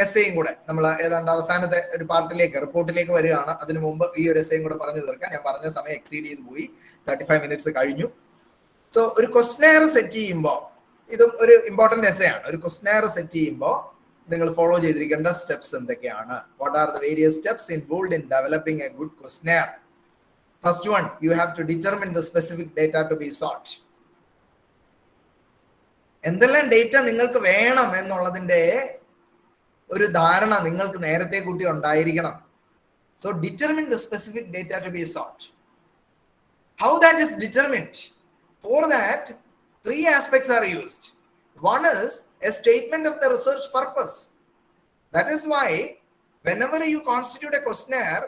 എസ്സേയും കൂടെ നമ്മൾ ഏതാണ്ട് അവസാനത്തെ ഒരു പാർട്ടിലേക്ക്, റിപ്പോർട്ടിലേക്ക് വരികയാണ്. അതിനു മുമ്പ് ഈ ഒരു എസ്സേയും കൂടെ പറഞ്ഞു തീർക്കാൻ. ഞാൻ പറഞ്ഞ സമയം എക്സീഡ് ചെയ്ത് പോയി, 35 minutes കഴിഞ്ഞു. സോ ഒരു ക്വസ്റ്റ്യനെയർ സെറ്റ് ചെയ്യുമ്പോൾ, ഇതും ഒരു ഇമ്പോർട്ടന്റ് എസ്സേ ആണ്. ഒരു ക്വസ്റ്റ്യനെയർ സെറ്റ് ചെയ്യുമ്പോൾ നിങ്ങൾ ഫോളോ ചെയ്തിരിക്കേണ്ട സ്റ്റെപ്സ് എന്തൊക്കെയാണ്? What are the various steps involved in developing a good questionnaire? First one, you have to determine the specific data to be sought. എന്തെല്ലാം ഡേറ്റ നിങ്ങൾക്ക് വേണം എന്നുള്ളതിന്റെ ഒരു ധാരണ നിങ്ങൾക്ക് നേരത്തെ കൂട്ടി ഉണ്ടായിരിക്കണം. So determine the specific data to be sought. How that is determined? For that, 3 aspects are used. One is a statement of the research purpose. That is why whenever you constitute a questionnaire,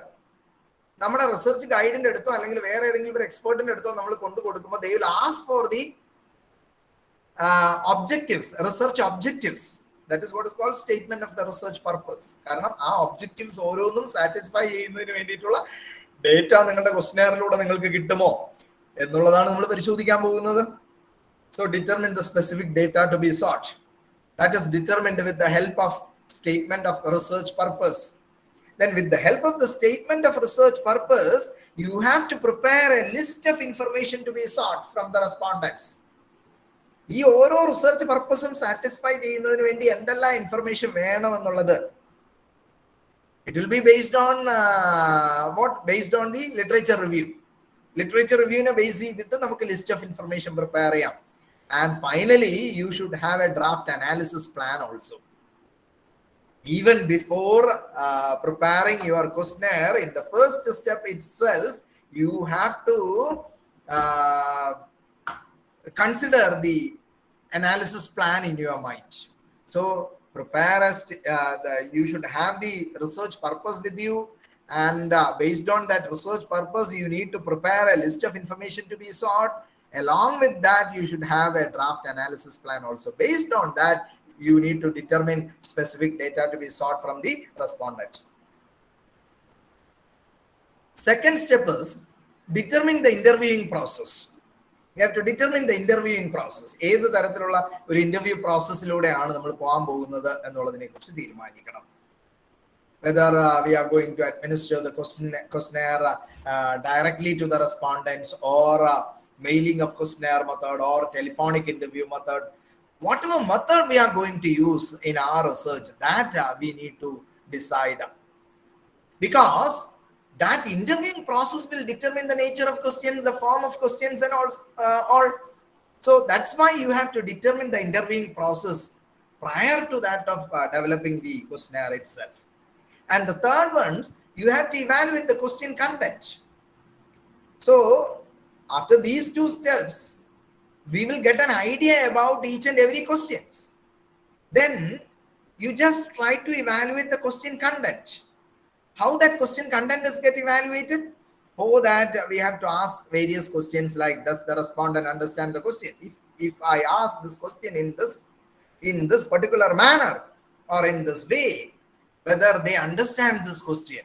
നമ്മുടെ research ഗൈഡിന്റെ അടുത്തോ അല്ലെങ്കിൽ വേറെ ഏതെങ്കിലും ഒരു എക്സ്പേർട്ടിന്റെ അടുത്തോ നമ്മൾ കൊണ്ടു കൊടുക്കുമ്പോൾ they will ask for the objectives, research objectives. That is what is called statement of the research purpose. കാരണം ആ ഒബ്ജക്റ്റീവ്സ് ഓരോന്നും സാറ്റിസ്ഫൈ ചെയ്യുന്നതിന് വേണ്ടിയിട്ടുള്ള ഡേറ്റ നിങ്ങളുടെ ക്വസ്റ്റ്യനെയറിലൂടെ നിങ്ങൾക്ക് കിട്ടുമോ എന്നുള്ളതാണ് നമ്മൾ പരിശോധിക്കാൻ പോകുന്നത്. So determine the specific data to be sought. That is determined with the help of statement of research purpose. Then with the help of the statement of research purpose, you have to prepare a list of information to be sought from the respondents. ഈ ഓരോ research പർപ്പസും satisfy ചെയ്യുന്നതിന് വേണ്ടി എന്തെല്ലാം information വേണമെന്നുള്ളത് it will be based on what? Based on the literature review. Literature review ne base ചെയ്തിട്ട് നമുക്ക് list of information prepare ചെയ്യാം. And finally, you should have a draft analysis plan also. Even before preparing your questionnaire, in the first step itself, you have to consider the analysis plan in your mind. So prepare as you should have the research purpose with you, and based on that research purpose, you need to prepare a list of information to be sought. Along with that, you should have a draft analysis plan also. Based on that, you need to determine specific data to be sought from the respondent. Second step is determine the interviewing process. You have to determine the interviewing process. ഏത് തരത്തിലുള്ള ഒരു interview പ്രോസസ്സിലൂടെയാണ് നമ്മൾ പോകാൻ പോകുന്നത് എന്നുള്ളതിനെ കുറിച്ച് തീരുമാനിക്കണം. Whether we are going to administer the questionnaire directly to the respondents, or mailing of questionnaire method, or telephonic interview method. Whatever method we are going to use in our research, that we need to decide, because that interviewing process will determine the nature of questions, the form of questions, and all. So that's why you have to determine the interviewing process prior to that of developing the questionnaire itself. And the third one, you have to evaluate the question content. So after these two steps, we will get an idea about each and every questions. Then you just try to evaluate the question content. How that question content is get evaluated? For that, we have to ask various questions like, does the respondent understand the question? If I ask this question in this particular manner or in this way, whether they understand this question.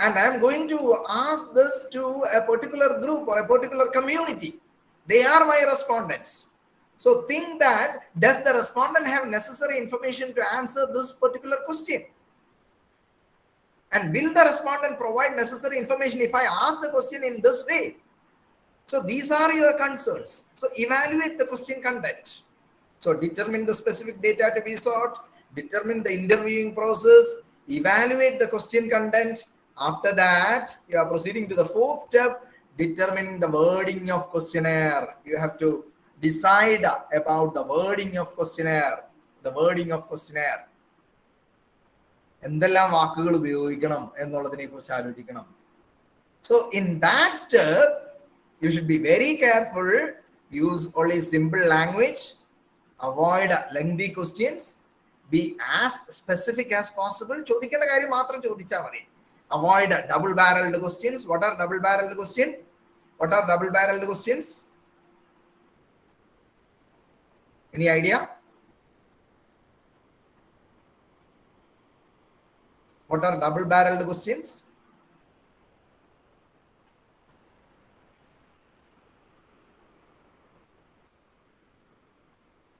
And I am going to ask this to a particular group or a particular community. They are my respondents. So think that, does the respondent have necessary information to answer this particular question? And will the respondent provide necessary information if I ask the question in this way? So these are your concerns. So evaluate the question content. So determine the specific data to be sought, determine the interviewing process, evaluate the question content. After that, you are proceeding to the fourth step, determining the wording of questionnaire. You have to decide about the wording of questionnaire. The wording of questionnaire. എന്തെല്ലാം വാക്കുകൾ ഉപയോഗിക്കണം എന്നുള്ളതിനെ കുറിച്ച് ആലോചിക്കണം. So in that step, you should be very careful. Use only simple language. Avoid lengthy questions. Be as specific as possible. ചോദിക്കേണ്ട കാര്യം മാത്രം ചോദിച്ചാൽ മതി. Avoid double-barreled questions. What are double-barreled questions? What are double-barreled questions? Any idea? What are double-barreled questions?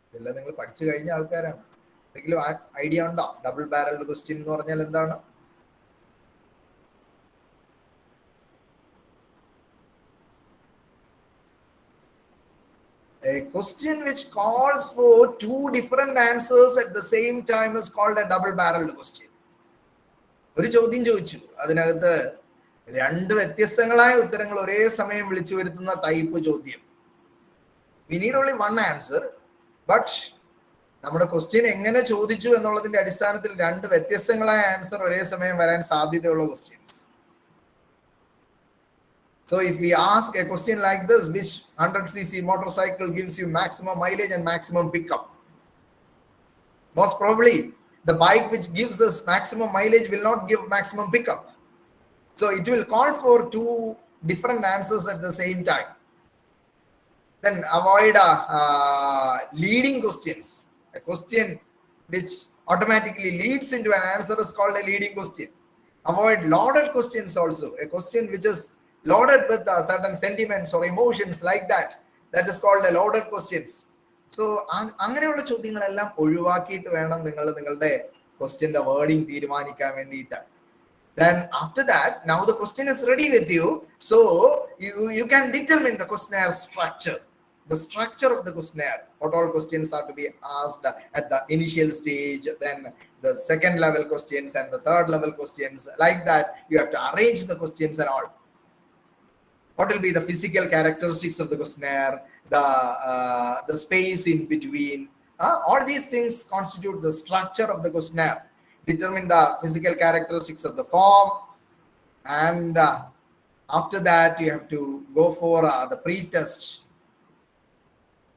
ഇതെല്ലാം നിങ്ങൾ പഠിച്ചു കഴിഞ്ഞ ആൾക്കാരാണ്. എന്തെങ്കിലും ഐഡിയ ഉണ്ടോ? double-barreled question എന്ന് പറഞ്ഞാൽ എന്താണ്? A question which calls for two different answers at the same time is called a double-barreled question. ഒരു ചോദ്യം ചോദിച്ചു, അതിനകത്ത് രണ്ട് വ്യത്യസ്തങ്ങളായ ഉത്തരങ്ങൾ ഒരേ സമയം വിളിച്ചു വരുത്തുന്ന ടൈപ്പ് ചോദ്യം. We need only one answer, but നമ്മുടെ ക്വസ്റ്റ്യൻ എങ്ങനെ ചോദിച്ചു എന്നുള്ളതിന്റെ അടിസ്ഥാനത്തിൽ രണ്ട് വ്യത്യസ്തങ്ങളായ ആൻസർ ഒരേ സമയം വരാൻ സാധ്യതയുള്ള questions. So if we ask a question like this, which 100cc motorcycle gives you maximum mileage and maximum pickup? Most probably, the bike which gives us maximum mileage will not give maximum pickup. So it will call for two different answers at the same time. Then avoid leading questions. A question which automatically leads into an answer is called a leading question. Avoid loaded questions also. A question which is loaded with certain sentiments or emotions like that. That is called a loaded questions. So അങ്ങനെയുള്ള ചോദ്യങ്ങളെല്ലാം ഒഴിവാക്കിയിട്ട് വേണം നിങ്ങൾ നിങ്ങളുടെ ക്വസ്റ്റ്യന്റെ wording തീരുമാനിക്കാൻ വേണ്ടിയിട്ട്. Then after that, now the question is ready with you. So you can determine the questionnaire structure. the structure of the questionnaire, what all questions are to be asked at the initial stage, then the second level questions and the third level questions. Like that, you have to arrange the questions and all. What will be the physical characteristics of the questionnaire, the space in between. All these things constitute the structure of the questionnaire. Determine the physical characteristics of the form, and after that you have to go for the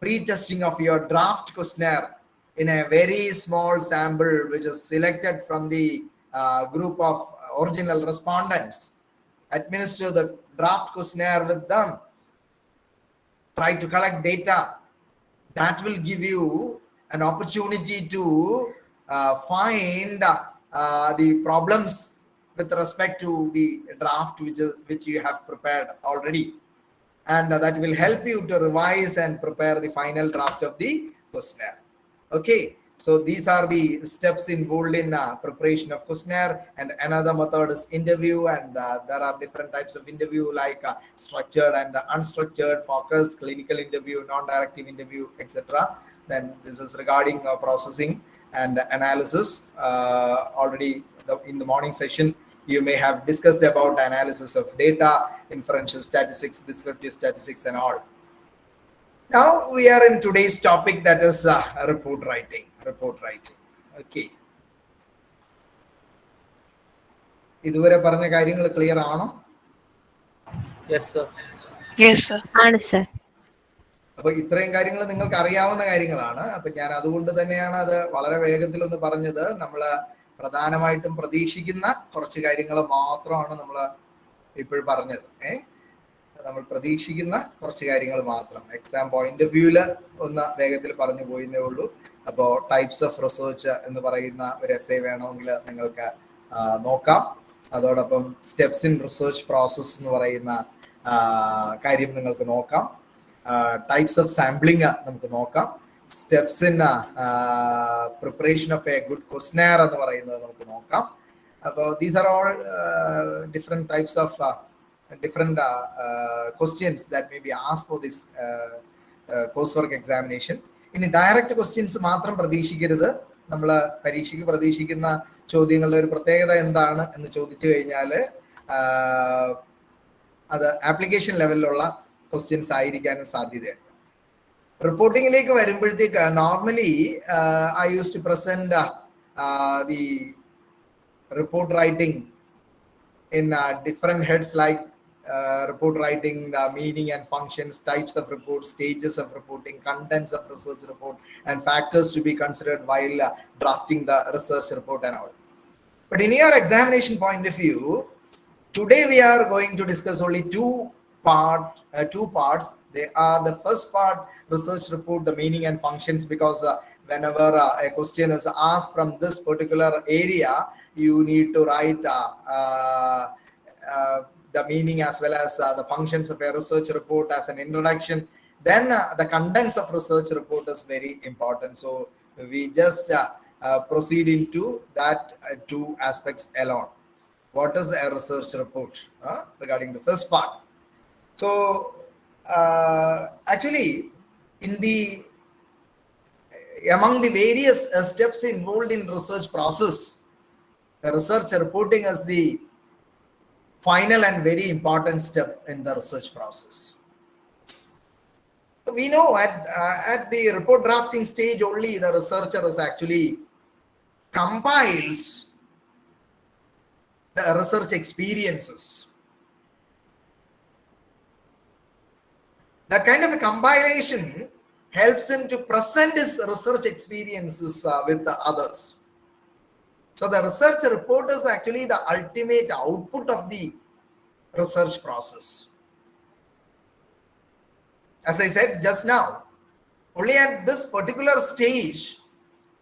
pre-testing of your draft questionnaire in a very small sample which is selected from the group of original respondents. Administer the draft questionnaire with them. Try to collect data. That will give you an opportunity to find the problems with respect to the draft which you have prepared already, and that will help you to revise and prepare the final draft of the questionnaire. Okay, so these are the steps involved in preparation of questionnaire. And another method is interview, and there are different types of interview, like structured and unstructured, focused, clinical interview, non-directive interview, etc. Then this is regarding processing and analysis. Already in the morning session, you may have discussed about analysis of data, inferential statistics, descriptive statistics, and all. Now we are in today's topic, that is report writing. Okay. ഇതുവരെ പറഞ്ഞ കാര്യങ്ങൾ clear ആണോ? Yes, sir. Yes, sir. ആണ് sir. അപ്പൊ ഇത്രയും കാര്യങ്ങൾ നിങ്ങൾക്ക് അറിയാവുന്ന കാര്യങ്ങളാണ്. അപ്പൊ ഞാൻ അതുകൊണ്ട് തന്നെയാണ് അത് വളരെ വേഗത്തിൽ ഒന്ന് പറഞ്ഞത്. നമ്മൾ പ്രധാനമായിട്ടും പ്രതീക്ഷിക്കുന്ന കുറച്ച് കാര്യങ്ങൾ മാത്രമാണ് നമ്മൾ ഇപ്പോൾ പറഞ്ഞത്. നമ്മൾ പ്രതീക്ഷിക്കുന്ന കുറച്ച് കാര്യങ്ങൾ മാത്രം എക്സാം പോയിന്റ് ഓഫ് വ്യൂല് ഒന്ന് വേഗത്തിൽ പറഞ്ഞു പോയിന്നേ ഉള്ളൂ. അപ്പോൾ ടൈപ്സ് ഓഫ് റിസർച്ച് എന്ന് പറയുന്ന ഒരു എസ്സേ വേണമെങ്കിൽ നിങ്ങൾക്ക് നോക്കാം. അതോടൊപ്പം സ്റ്റെപ്സ് ഇൻ റിസർച്ച് പ്രോസസ് എന്ന് പറയുന്ന കാര്യം നിങ്ങൾക്ക് നോക്കാം. ടൈപ്സ് ഓഫ് സാമ്പിളിങ് നമുക്ക് നോക്കാം. Steps in preparation of a good questionnaire എന്ന് പറയുന്നത് നമുക്ക് നോക്കാം. അപ്പോൾ these are all different types of different questions that may be asked for this coursework examination. ഇനി ഡയറക്റ്റ് ക്വസ്റ്റ്യൻസ് മാത്രം പ്രതീക്ഷിക്കരുത്. നമ്മൾ പരീക്ഷയ്ക്ക് പ്രതീക്ഷിക്കുന്ന ചോദ്യങ്ങളുടെ ഒരു പ്രത്യേകത എന്താണ് എന്ന് ചോദിച്ചു കഴിഞ്ഞാൽ അത് ആപ്ലിക്കേഷൻ ലെവലിലുള്ള ക്വസ്റ്റ്യൻസ് ആയിരിക്കാനും സാധ്യതയുണ്ട്. റിപ്പോർട്ടിങ്ങിലേക്ക് വരുമ്പോഴത്തേക്ക് normally I use to present the report writing in different heads, like report writing, the meaning and functions, types of report, stages of reporting, contents of research report, and factors to be considered while drafting the research report and all. But in your examination point of view, today we are going to discuss only two parts. They are the first part, research report, the meaning and functions, because whenever a question is asked from this particular area, you need to write the meaning as well as the functions of a research report as an introduction. Then the contents of research report is very important. So we just proceed into that two aspects alone. What is a research report regarding the first part? So actually, among the various steps involved in research process, the research reporting is the final and very important step in the research process. So we know at the report drafting stage only, the researcher is actually compiles the research experiences. That kind of a compilation helps him to present his research experiences with the others. So the research report is actually the ultimate output of the research process. As I said just now, only at this particular stage,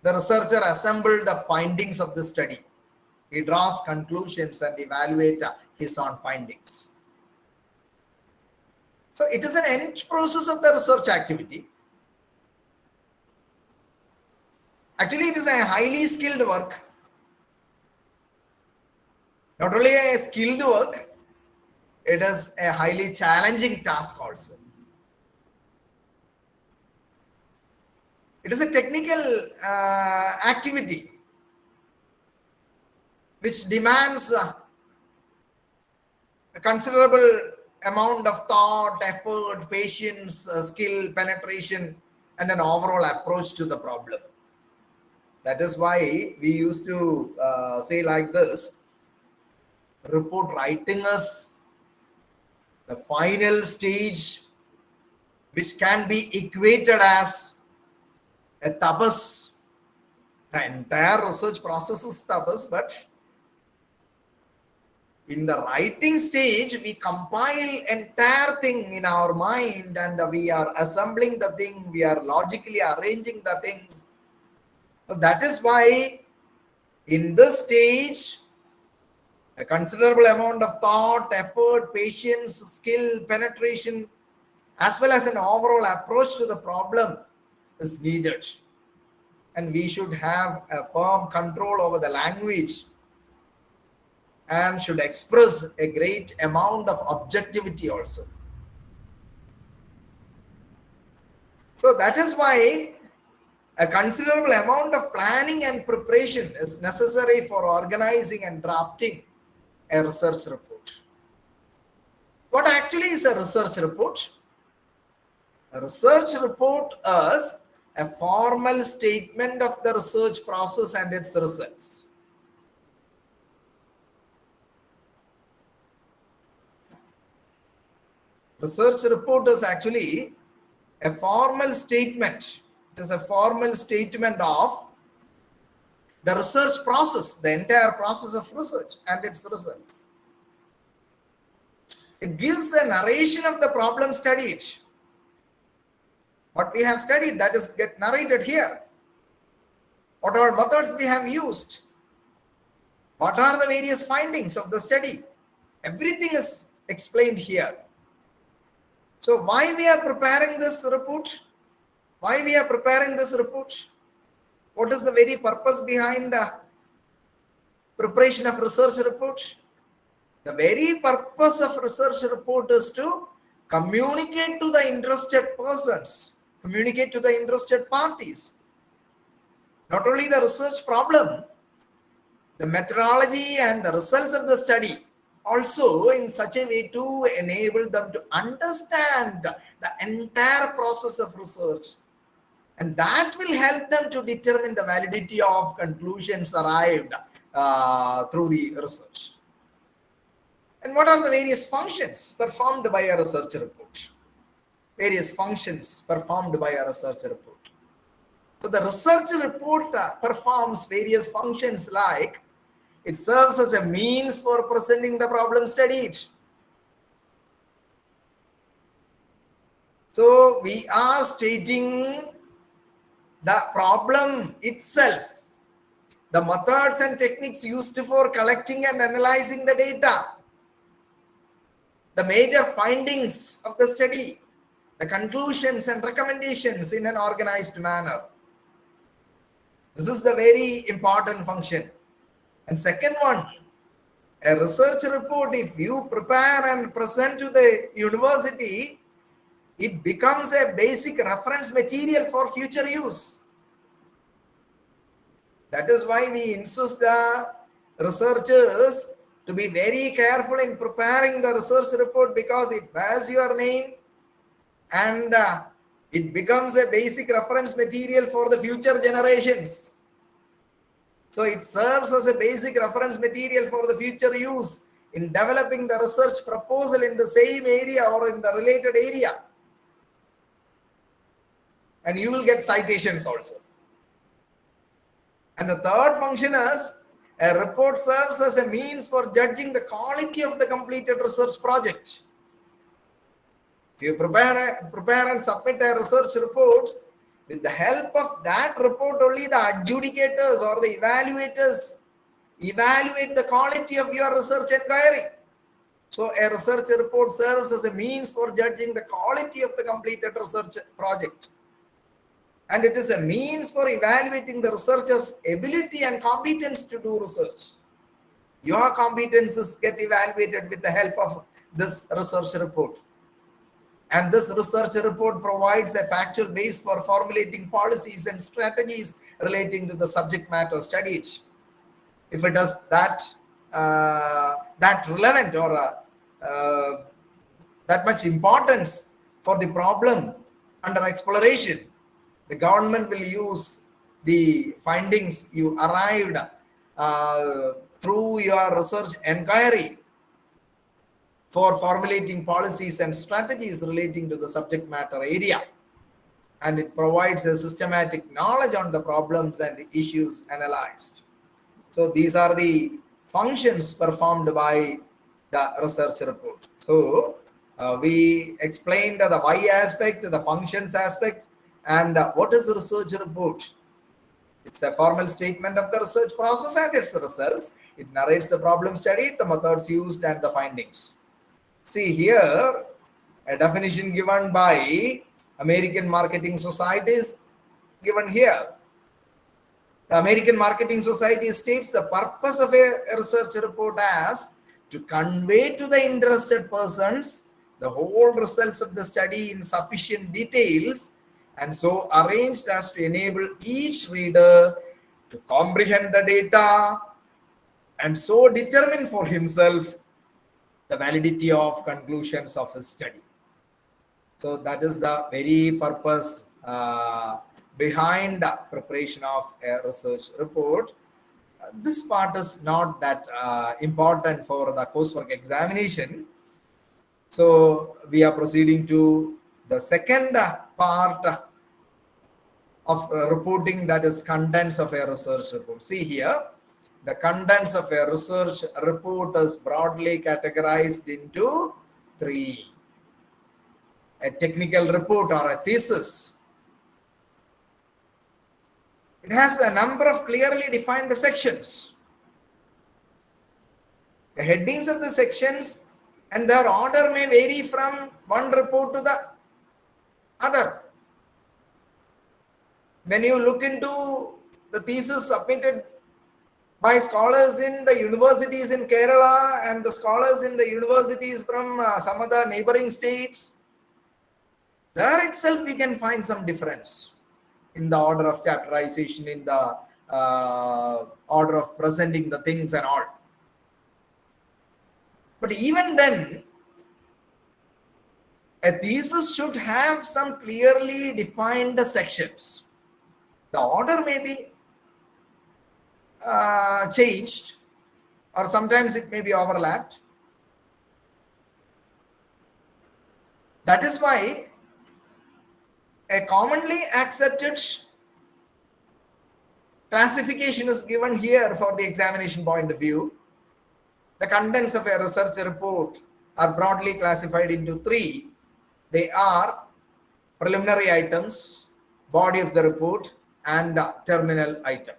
the researcher assembles the findings of the study. He draws conclusions and evaluates his own findings. So it is an end process of the research activity. Actually, it is a highly skilled work. Not only a skilled work, it is a highly challenging task also. It is a technical activity which demands a considerable amount of thought, effort, patience, skill, penetration, and an overall approach to the problem. That is why we used to say like this: report writing is the final stage which can be equated as a tapas. The entire research process is tapas, but in the writing stage, we compile entire thing in our mind and we are assembling the thing, we are logically arranging the things. So that is why in this stage, a considerable amount of thought, effort, patience, skill, penetration, as well as an overall approach to the problem is needed. And we should have a firm control over the language and should express a great amount of objectivity also. So that is why a considerable amount of planning and preparation is necessary for organizing and drafting a research report. What actually is a research report? A research report is a formal statement of the research process and its results. Research report is actually a formal statement. It is a formal statement of the research process, the entire process of research and its results. It gives a narration of the problem studied. What we have studied, that is get narrated here. What all methods we have used. What are the various findings of the study? Everything is explained here. So why we are preparing this report? Why we are preparing this report? What is the very purpose behind the preparation of research report? The very purpose of research report is to communicate to the interested persons, communicate to the interested parties. Not only the research problem, the methodology and the results of the study, also in such a way to enable them to understand the entire process of research. And that will help them to determine the validity of conclusions arrived through the research. And what are the various functions performed by a research report? Various functions performed by a research report. So the research report performs various functions like it serves as a means for presenting the problem studied. So we are stating the problem itself, the methods and techniques used for collecting and analyzing the data, the major findings of the study, the conclusions and recommendations in an organized manner. This is the very important function. And second one, a research report, if you prepare and present to the university, it becomes a basic reference material for future use. That is why we insist the researchers to be very careful in preparing the research report, because it bears your name and it becomes a basic reference material for the future generations. So it serves as a basic reference material for the future use in developing the research proposal in the same area or in the related area. And you will get citations also. And the third function is a report serves as a means for judging the quality of the completed research project. If you prepare and submit a research report, with the help of that report only the adjudicators or the evaluators evaluate the quality of your research inquiry. So a research report serves as a means for judging the quality of the completed research project. And it is a means for evaluating the researcher's ability and competence to do research. Your competences get evaluated with the help of this research report. And this research report provides a factual base for formulating policies and strategies relating to the subject matter studied. If it is that relevant or that much importance for the problem under exploration, the government will use the findings you arrived through your research inquiry for formulating policies and strategies relating to the subject matter area. And it provides a systematic knowledge on the problems and issues analyzed. So these are the functions performed by the research report. So we explained the why aspect, the functions aspect, and what is the research report? It's a formal statement of the research process and its results. It narrates the problem studied, the methods used, and the findings. See here, a definition given by American Marketing Society is given here. The American Marketing Society states the purpose of a research report as to convey to the interested persons the whole results of the study in sufficient details and so arranged as to enable each reader to comprehend the data and so determine for himself the validity of conclusions of his study. So that is the very purpose behind the preparation of a research report. This part is not that important for the coursework examination. So we are proceeding to the second part of reporting, that is contents of a research report. See here, the contents of a research report is broadly categorized into three. A technical report or a thesis. It has a number of clearly defined sections. The headings of the sections and their order may vary from one report to the other. When you look into the thesis submitted by scholars in the universities in Kerala and the scholars in the universities from some other neighboring states, there itself we can find some difference in the order of chapterization, in the order of presenting the things and all. But even then, a thesis should have some clearly defined sections. The order may be changed, or sometimes it may be overlapped. That is why a commonly accepted classification is given here for the examination point of view. The contents of a research report are broadly classified into three. They are preliminary items, body of the report, and terminal item.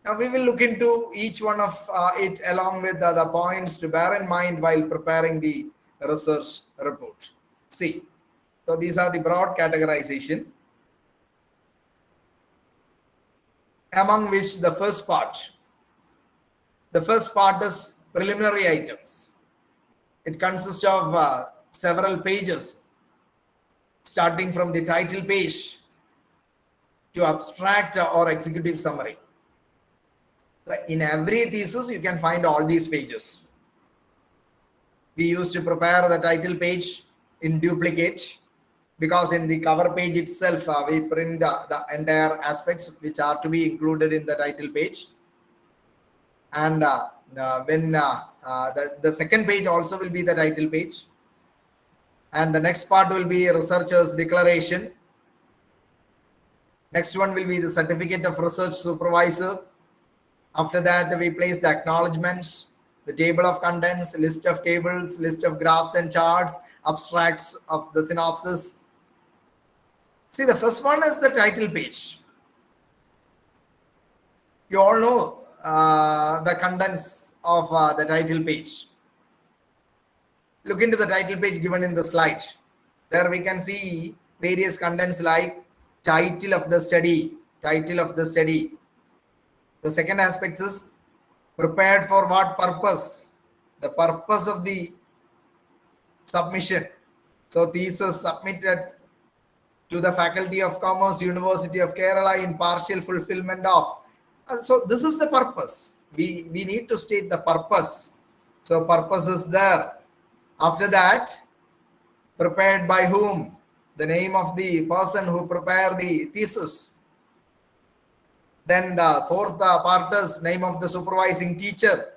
Now we will look into each one of it along with the points to bear in mind while preparing the research report. See, so these are the broad categorization, among which the first part is preliminary items. It consists of several pages, starting from the title page to abstract or executive summary. In every thesis, you can find all these pages. We used to prepare the title page in duplicate because in the cover page itself, we print the entire aspects which are to be included in the title page. And when the second page also will be the title page. And the next part will be a researcher's declaration. Next one will be the certificate of research supervisor. After that, we place the acknowledgements, the table of contents, list of tables, list of graphs and charts, abstracts of the synopsis. See, the first one is the title page. You all know the contents of the title page. Look into the title page given in the slide. There we can see various contents like title of the study. The second aspect is prepared for what purpose? The purpose of the submission. So thesis submitted to the Faculty of Commerce, University of Kerala in partial fulfillment of. So this is the purpose. We need to state the purpose. So purpose is there. After that, prepared by whom? The name of the person who prepared the thesis. Then the fourth part is name of the supervising teacher.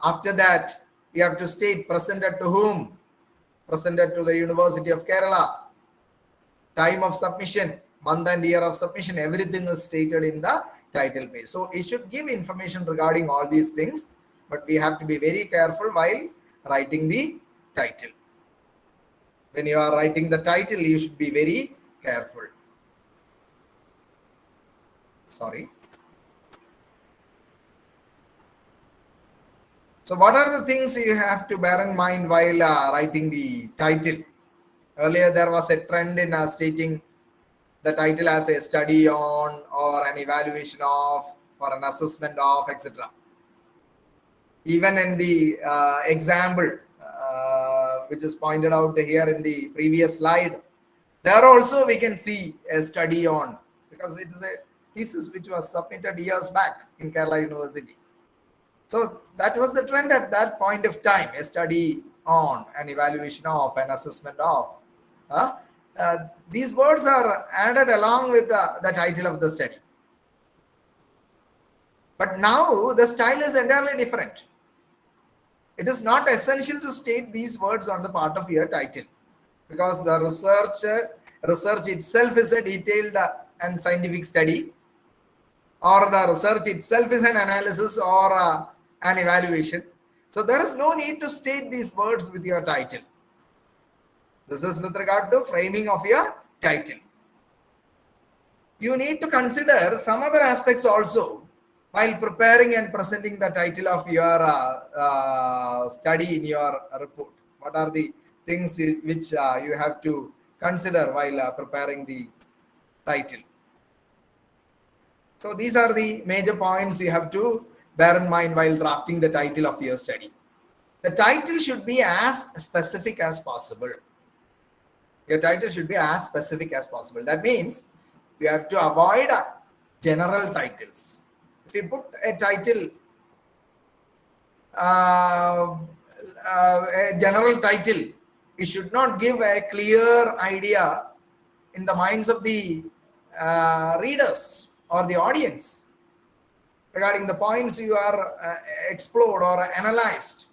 After that, we have to state presented to whom? Presented to the University of Kerala. Time of submission, month and year of submission, everything is stated in the title page. So it should give information regarding all these things, but we have to be very careful while writing the title. When you are writing the title, you should be very careful. Sorry. So what are the things you have to bear in mind while writing the title? Earlier, there was a trend in stating the title as a study on, or an evaluation of, or an assessment of, etc. Even in the example, which is pointed out here in the previous slide, there also we can see a study on, because it is a thesis which was submitted years back in Kerala University. So that was the trend at that point of time, a study on, an evaluation of, an assessment of. These words are added along with the title of the study. But now the style is entirely different. It is not essential to state these words on the part of your title, because the research itself is a detailed and scientific study, or the research itself is an analysis or an evaluation. So there is no need to state these words with your title. This is with regard to framing of your title. You need to consider some other aspects also while preparing and presenting the title of your study in your report. What are the things which you have to consider while preparing the title? So these are the major points you have to bear in mind while drafting the title of your study. The title should be as specific as possible. Your title should be as specific as possible. That means you have to avoid general titles. If you put a title, a general title, it should not give a clear idea in the minds of the readers or the audience regarding the points you are explored or analyzed.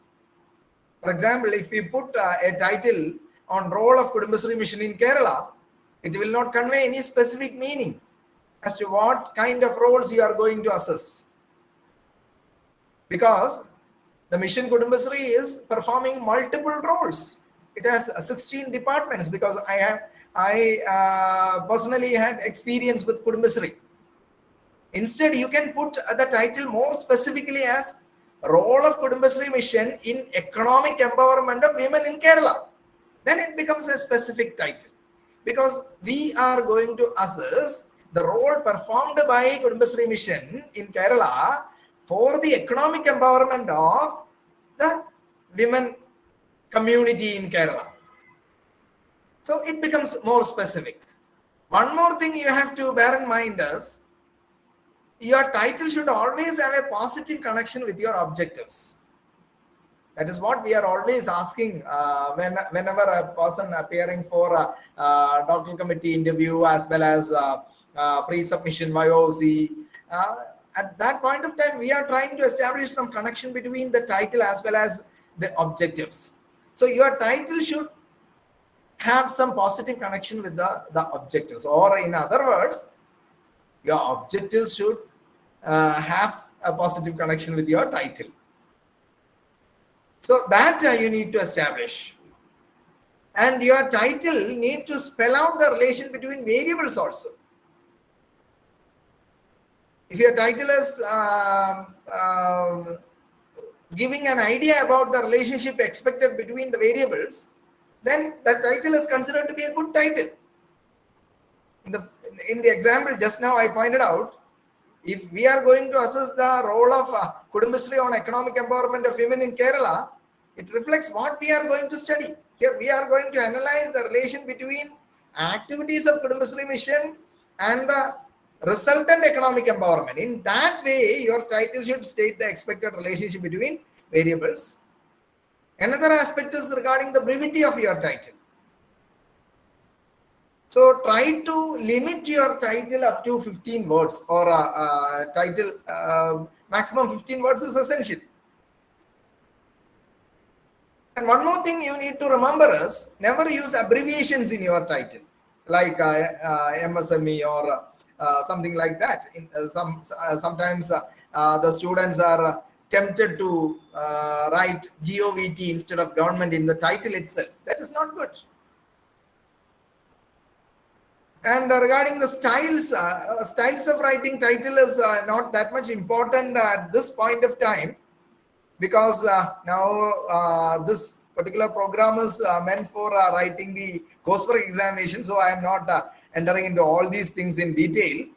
For example, if you put a title on role of Kudumbashree mission in Kerala, it will not convey any specific meaning as to what kind of roles you are going to assess. Because the mission Kudumbashree is performing multiple roles. It has 16 departments, because I personally had experience with Kudumbashree. Instead, you can put the title more specifically as role of Kudumbashree mission in economic empowerment of women in Kerala. Then it becomes a specific title, because we are going to assess the role performed by Kudumbashree mission in Kerala for the economic empowerment of the women community in Kerala. So it becomes more specific. One more thing you have to bear in mind is your title should always have a positive connection with your objectives. That is what we are always asking whenever a person appearing for a doctoral committee interview, as well as pre-submission YOC. At that point of time, we are trying to establish some connection between the title as well as the objectives. So your title should have some positive connection with the objectives, or in other words, your objectives should have a positive connection with your title. So that you need to establish. And your title need to spell out the relation between variables also. If your title is giving an idea about the relationship expected between the variables, then the title is considered to be a good title. In the example just now I pointed out, if we are going to assess the role of Kudumbashree on economic empowerment of women in Kerala, it reflects what we are going to study. Here we are going to analyze the relation between activities of Kudumbashree mission and the resultant economic empowerment. In that way, your title should state the expected relationship between variables. Another aspect is regarding the brevity of your title. So try to limit your title up to 15 words, or title maximum 15 words is essential. And one more thing you need to remember is never use abbreviations in your title, like MSME or something like that. Sometimes the students are tempted to write GOVT instead of government in the title itself. That is not good. And regarding the styles of writing title is not that much important at this point of time, because now this particular program is meant for writing the coursework examination. So I am not entering into all these things in detail.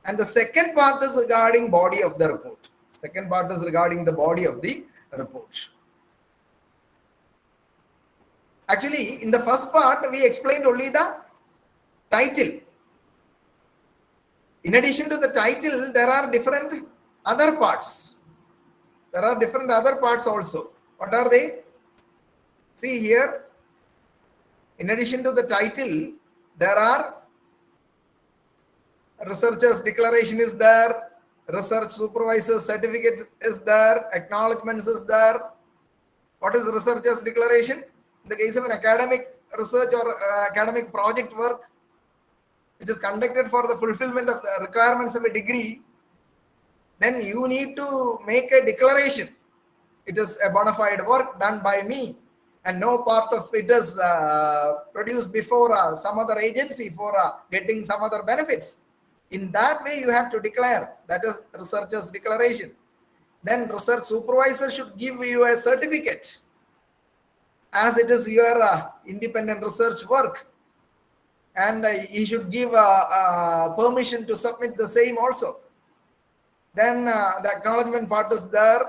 And the second part is regarding body of the report. Second part is regarding the body of the report. Actually, in the first part, we explained only the title. In addition to the title, there are different other parts. There are different other parts also. What are they? See here, in addition to the title, there are researcher's declaration is there, research supervisor's certificate is there, acknowledgements is there. What is researcher's declaration? In the case of an academic research or academic project work, which is conducted for the fulfillment of the requirements of a degree, then you need to make a declaration. It is a bona fide work done by me, and no part of it is produced before some other agency for getting some other benefits. In that way, you have to declare. That is researcher's declaration. Then research supervisor should give you a certificate, as it is your independent research work. And he should give permission to submit the same also. Then the acknowledgement part is there,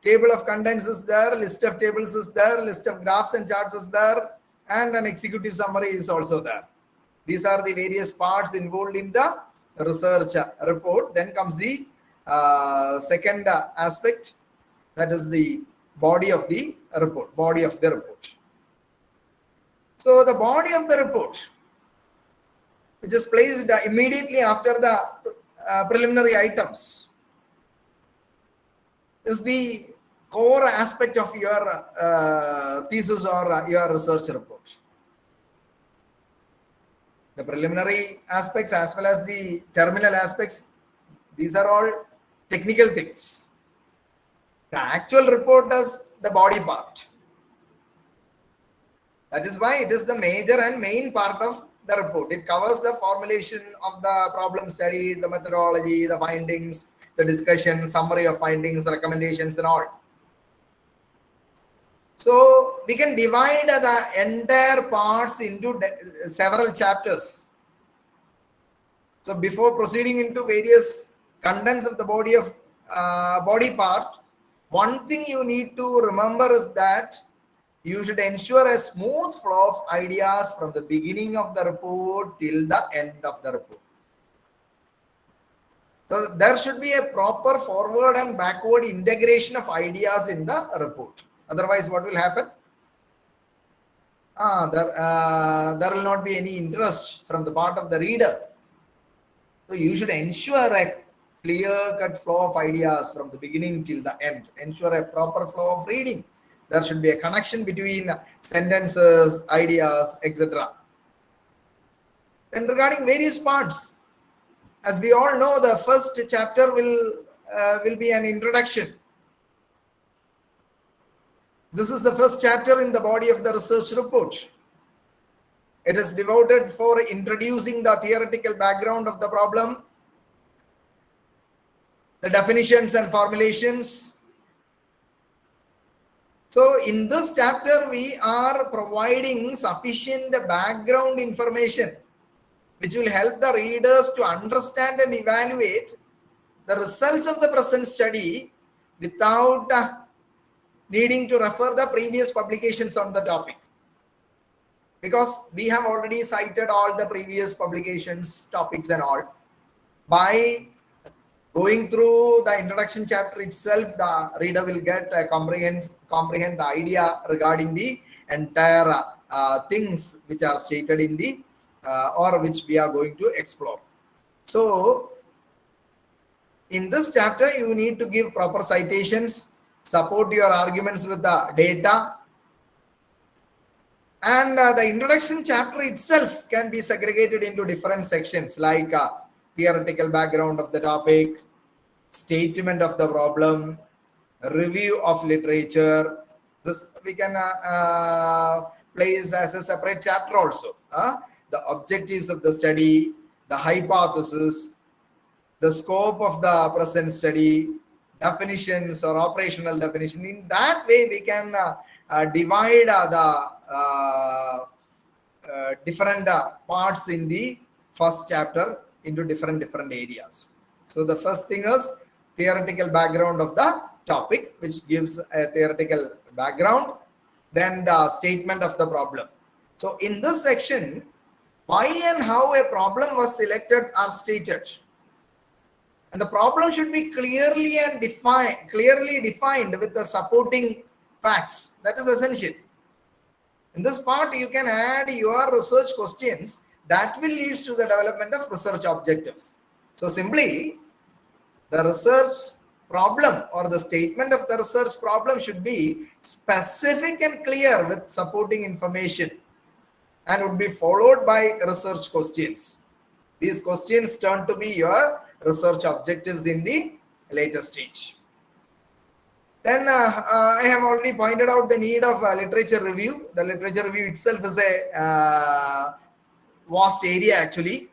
table of contents is there, list of tables is there, list of graphs and charts is there, and an executive summary is also there. These are the various parts involved in the research report. Then comes the second aspect, that is the body of the report. Body of the report. So the body of the report, which is placed immediately after the preliminary items, is the core aspect of your thesis or your research report. The preliminary aspects as well as the terminal aspects, these are all technical things. The actual report is the body part. That is why it is the major and main part of the report. It covers the formulation of the problem study, the methodology, the findings, the discussion, summary of findings, recommendations and all. So we can divide the entire parts into several chapters. So before proceeding into various contents of the body part, one thing you need to remember is that you should ensure a smooth flow of ideas from the beginning of the report till the end of the report. So there should be a proper forward and backward integration of ideas in the report. Otherwise, what will happen? There will not be any interest from the part of the reader. So you should ensure a clear-cut flow of ideas from the beginning till the end. Ensure a proper flow of reading. There should be a connection between sentences, ideas, etc. Then regarding various parts, as we all know, the first chapter will be an introduction. This is the first chapter in the body of the research report. It is devoted for introducing the theoretical background of the problem, the definitions and formulations. So in this chapter, we are providing sufficient background information which will help the readers to understand and evaluate the results of the present study without needing to refer the previous publications on the topic. because we have already cited all the previous publications, topics and all. By going through the introduction chapter itself, the reader will get a comprehend idea regarding the entire things which are stated in the or which we are going to explore. So in this chapter, you need to give proper citations, support your arguments with the data, and the introduction chapter itself can be segregated into different sections like theoretical background of the topic, statement of the problem, review of literature. This we can place as a separate chapter also. The objectives of the study, the hypothesis, the scope of the present study, definitions or operational definition. In that way, we can divide the different parts in the first chapter into different areas. So the first thing is theoretical background of the topic, which gives a theoretical background. Then the statement of the problem. So in this section, why and how a problem was selected are stated. And the problem should be clearly defined with the supporting facts. That is essential. In this part, you can add your research questions that will lead to the development of research objectives. So simply, the research problem or the statement of the research problem should be specific and clear with supporting information and would be followed by research questions. These questions turn to be your research objectives in the later stage. Then I have already pointed out the need of literature review. The literature review itself is a vast area actually.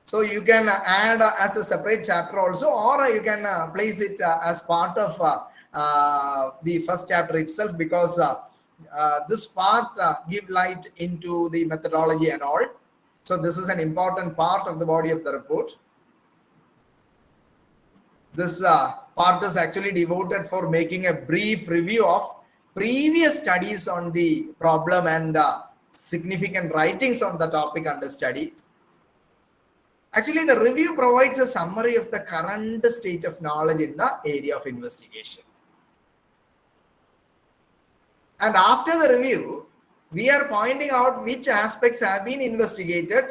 So you can add as a separate chapter also, or you can place it as part of the first chapter itself, because this part give light into the methodology and all. So this is an important part of the body of the report. This part is actually devoted for making a brief review of previous studies on the problem and significant writings on the topic under study. Actually, the review provides a summary of the current state of knowledge in the area of investigation. And after the review, we are pointing out which aspects have been investigated,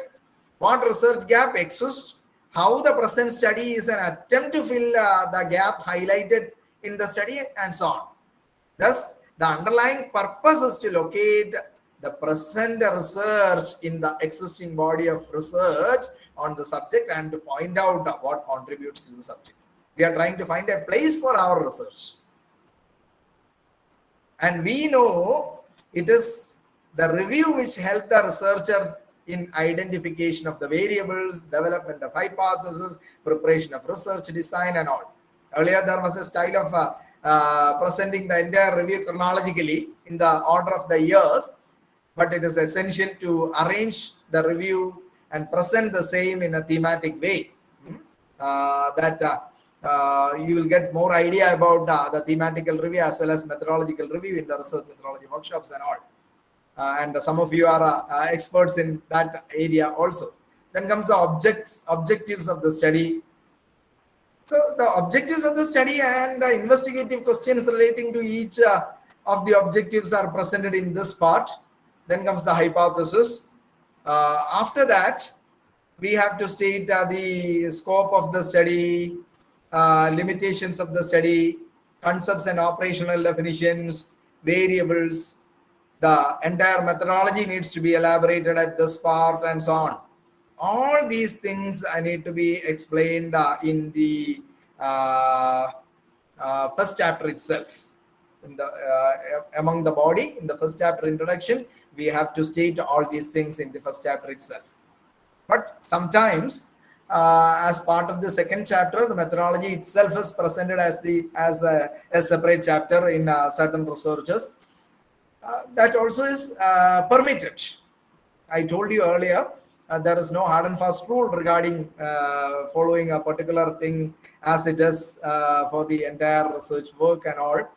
what research gap exists, how the present study is an attempt to fill the gap highlighted in the study, and so on. Thus, the underlying purpose is to locate the present research in the existing body of research on the subject and to point out what contributes to the subject. We are trying to find a place for our research. And we know it is the review which helps the researcher in identification of the variables, development of hypothesis, preparation of research design and all. Earlier there was a style of presenting the entire review chronologically in the order of the years, but it is essential to arrange the review and present the same in a thematic way, that you will get more idea about the thematical review as well as methodological review in the research methodology workshops and all. And some of you are experts in that area also. Then comes the objectives of the study. So the objectives of the study and the investigative questions relating to each of the objectives are presented in this part. Then comes the hypothesis. After that, we have to state the scope of the study, limitations of the study, concepts and operational definitions, variables. The entire methodology needs to be elaborated at this part and so on. All these things need to be explained in the first chapter itself. In the, among the body, in the first chapter introduction, we have to state all these things in the first chapter itself. But sometimes, as part of the second chapter, the methodology itself is presented as a separate chapter in certain researches. That also is permitted. I told you earlier, there is no hard and fast rule regarding following a particular thing as it is for the entire research work and all.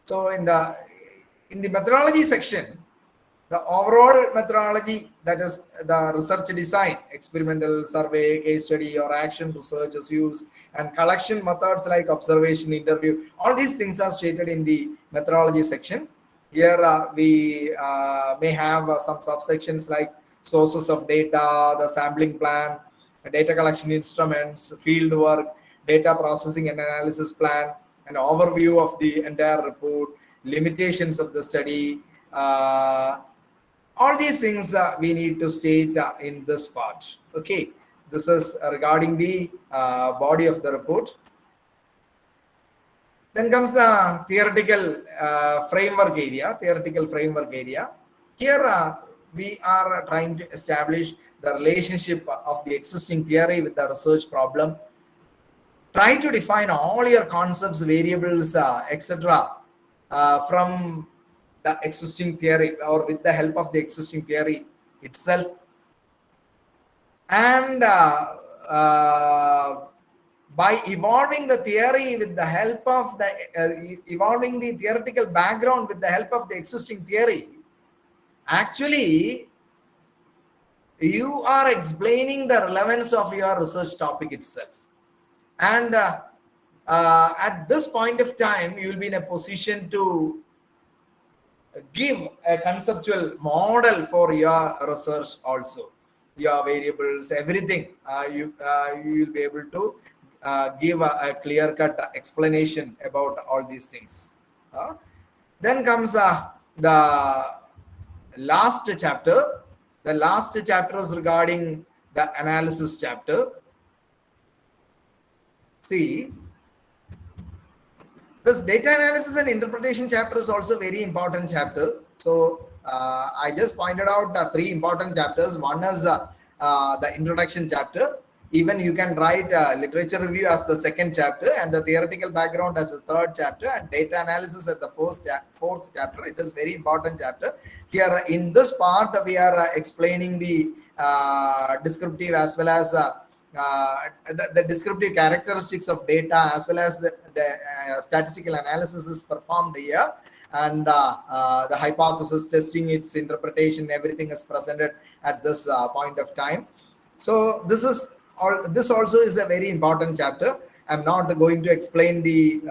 So in the methodology section, The overall methodology, that is the research design, experimental survey, case study, or action research is used, and collection methods like observation, interview, all these things are stated in the methodology section. Here we may have some subsections like sources of data, the sampling plan, data collection instruments, field work, data processing and analysis plan, an overview of the entire report, limitations of the study. All these things we need to state in this part. Okay, this is regarding the body of the report. Then comes the theoretical framework area. Here we are trying to establish the relationship of the existing theory with the research problem. Try to define all your concepts, variables, etc. From the existing theory or with the help of the existing theory itself. And by evolving the theory with the help of the evolving the theoretical background with the help of the existing theory, actually you are explaining the relevance of your research topic itself. And at this point of time, you will be in a position to give a conceptual model for your research also, your variables, everything. You will be able to give a clear-cut explanation about all these things. Then comes the last chapter. The last chapter is regarding the analysis chapter. See, this data analysis and interpretation chapter is also very important chapter. So I just pointed out 3 important chapters. One is the introduction chapter. Even you can write literature review as the second chapter, and the theoretical background as the third chapter, and data analysis as the fourth chapter. It is very important chapter. Here in this part, we are explaining the descriptive as well as the descriptive characteristics of data, as well as the statistical analysis is performed here, and the hypothesis testing, its interpretation, everything is presented at this point of time. So this also is a very important chapter. I'm not going to explain the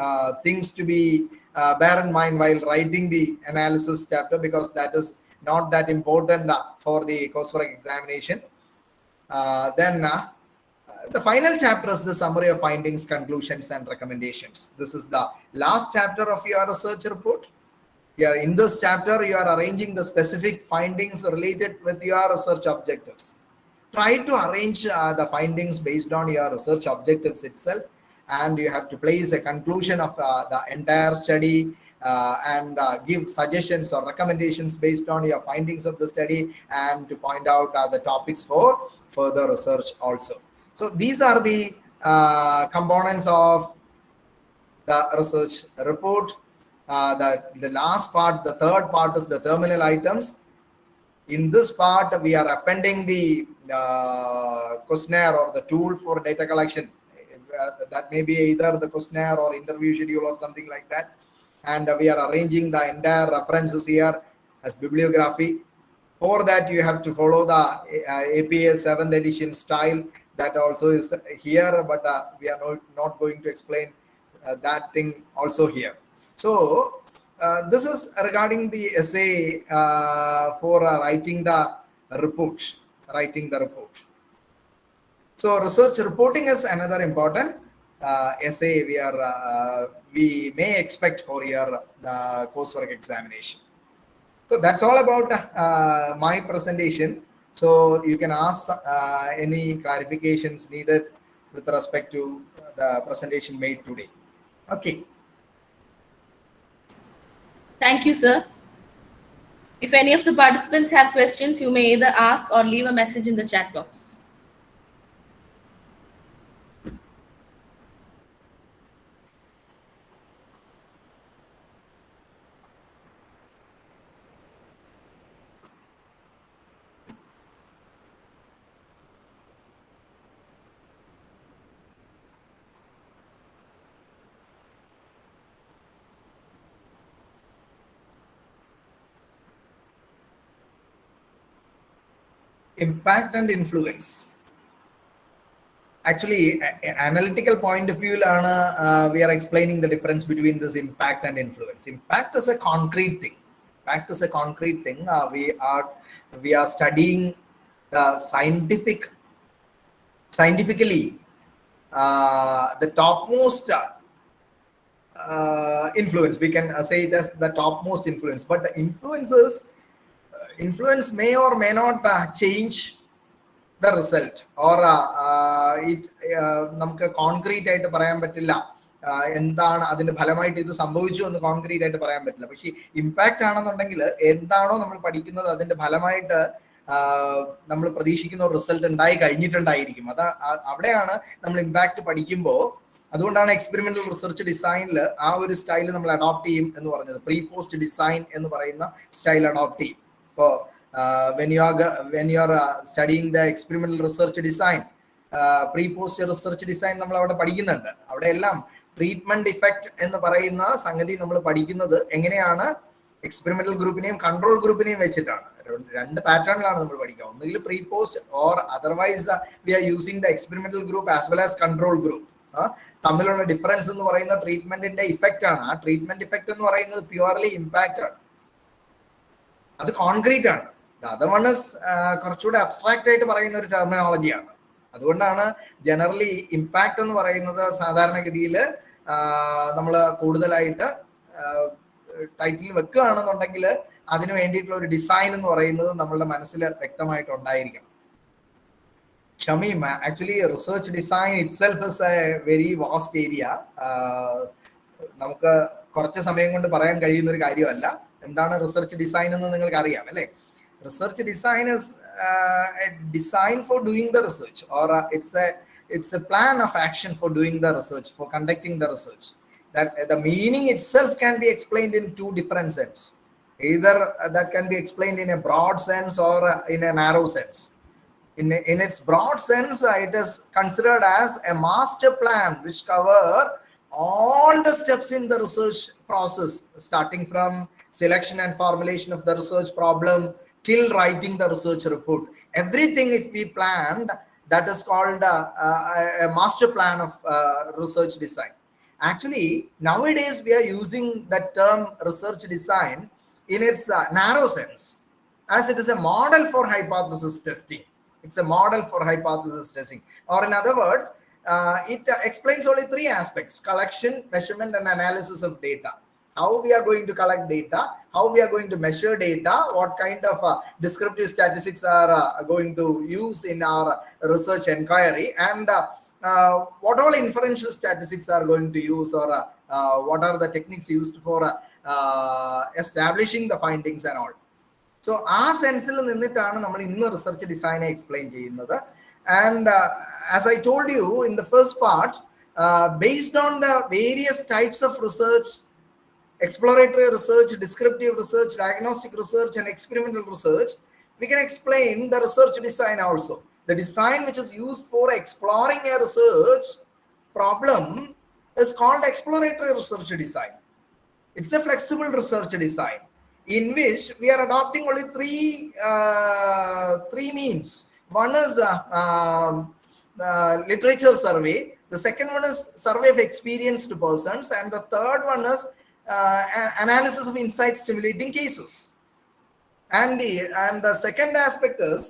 things to be bear in mind while writing the analysis chapter, because that is not that important for the coursework examination. Then the final chapter is the summary of findings, conclusions, and recommendations. This is the last chapter of your research report. Here in this chapter, you are arranging the specific findings related with your research objectives. Try to arrange the findings based on your research objectives itself, and you have to place a conclusion of the entire study and give suggestions or recommendations based on your findings of the study, and to point out the topics for further research also. So these are the components of the research report. The last part, the third part, is the terminal items. In this part, we are appending the questionnaire or the tool for data collection. That may be either the questionnaire or interview schedule or something like that. And we are arranging the entire references here as bibliography. For that, you have to follow the APA 7th edition style. That also is here, but we are not going to explain that thing also here. So this is regarding the essay for writing the report. So research reporting is another important essay we may expect for your coursework examination. So that's all about my presentation. So you can ask any clarifications needed with respect to the presentation made today. Okay. Thank you, sir. If any of the participants have questions, you may either ask or leave a message in the chat box. Impact and influence. Actually, analytical point of view, we are explaining the difference between this impact and influence. Impact is a concrete thing. Impact is a concrete thing. We are studying the scientifically the topmost influence. We can say it as the topmost influence. But the influence may or may not change the result, or it നമുക്ക് concrete ആയിട്ട് പറയാൻ പറ്റില്ല എന്താണ് അതിന്റെ ഫലമായിട്ട് ഇത് സംഭവിച്ചു എന്ന് കോൺക്രീറ്റ് ആയിട്ട് പറയാൻ പറ്റില്ല. പക്ഷേ ഇമ്പാക്റ്റ് ആണെന്നുണ്ടെങ്കിൽ എന്താണോ നമ്മൾ പഠിക്കുന്നത് അതിന്റെ ഫലമായിട്ട് നമ്മൾ പ്രതീക്ഷിക്കുന്ന ഒരു റിസൾട്ട് ഉണ്ടായി കഴിഞ്ഞിട്ടുണ്ടായിരിക്കും. അവിടെയാണ് നമ്മൾ ഇമ്പാക്റ്റ് പഠിക്കുമ്പോൾ. അതുകൊണ്ടാണ് എക്സ്പെരിമെന്റൽ റിസർച്ച് ഡിസൈനിൽ ആ ഒരു സ്റ്റൈൽ നമ്മൾ അഡോപ്റ്റ് ചെയ്യും എന്ന് പറഞ്ഞത്. പ്രീ പോസ്റ്റ് ഡിസൈൻ എന്ന് പറയുന്ന സ്റ്റൈൽ അഡോപ്റ്റ് ചെയ്യും. ഇപ്പോൾ when you are studying the experimental research design, pre-post research design നമ്മൾ അവിടെ പഠിക്കുന്നുണ്ട്. അവിടെ എല്ലാം ട്രീറ്റ്മെന്റ് ഇഫക്റ്റ് എന്ന് പറയുന്ന സംഗതി നമ്മൾ പഠിക്കുന്നത് എങ്ങനെയാണ് എക്സ്പെരിമെന്റൽ ഗ്രൂപ്പിനെയും കൺട്രോൾ ഗ്രൂപ്പിനെയും വെച്ചിട്ടാണ്. രണ്ട് പാറ്റേണിലാണ് നമ്മൾ പഠിക്കുക. ഒന്നുകിൽ pre post or otherwise we are using the experimental group as well as control group. തമ്മിലുള്ള ഡിഫറൻസ് എന്ന് പറയുന്ന ട്രീറ്റ്മെന്റിന്റെ ഇഫക്റ്റ് ആണ്. ആ ട്രീറ്റ്മെന്റ് ഇഫക്റ്റ് എന്ന് പറയുന്നത് പ്യുവർലി ഇമ്പാക്റ്റ് ആണ്. അത് കോൺക്രീറ്റ് ആണ്. അതർ വൺ ഇസ് കുറച്ചുകൂടെ അബ്സ്ട്രാക്റ്റ് ആയിട്ട് പറയുന്ന ഒരു ടെർമിനോളജിയാണ്. അതുകൊണ്ടാണ് ജനറലി ഇമ്പാക്റ്റ് എന്ന് പറയുന്നത് സാധാരണഗതിയിൽ നമ്മൾ കൂടുതലായിട്ട് ടൈറ്റിൽ വെക്കുകയാണെന്നുണ്ടെങ്കിൽ അതിന് വേണ്ടിയിട്ടുള്ള ഒരു ഡിസൈൻ എന്ന് പറയുന്നത് നമ്മളുടെ മനസ്സിൽ വ്യക്തമായിട്ട് ഉണ്ടായിരിക്കണം. Shamim, actually research design itself is a very vast area. നമുക്ക് കുറച്ച് സമയം കൊണ്ട് പറയാൻ കഴിയുന്ന ഒരു കാര്യമല്ല. എന്താണ് റിസർച്ച് ഡിസൈൻ എന്ന് നിങ്ങൾക്ക് അറിയാം അല്ലേ? Research design is a design for doing the research, or it's a plan of action for doing the research, for conducting the research. That the meaning itself can be explained in two different sense. Either that can be explained in a broad sense or in a narrow sense. In its broad sense, it is considered as a master plan which cover all the steps in the research process, starting from selection and formulation of the research problem till writing the research report. Everything if we planned, that is called a master plan of research design. Actually, nowadays we are using that term research design in its narrow sense, as it is a model for hypothesis testing. It's a model for hypothesis testing. Or in other words, it explains only three aspects: collection, measurement, and analysis of data. How we are going to collect data, how we are going to measure data, what kind of descriptive statistics are going to use in our research inquiry, and what all inferential statistics are going to use, or what are the techniques used for establishing the findings and all. So our sense il ninnittana nammal innu research design explain cheyyunnathu. And as I told you in the first part, based on the various types of research, exploratory research, descriptive research, diagnostic research, and experimental research, we can explain the research design also. The design which is used for exploring a research problem is called exploratory research design. It's a flexible research design in which we are adopting only three means. One is literature survey, the second one is survey of experienced persons, and the third one is analysis of insight stimulating cases. And the second aspect is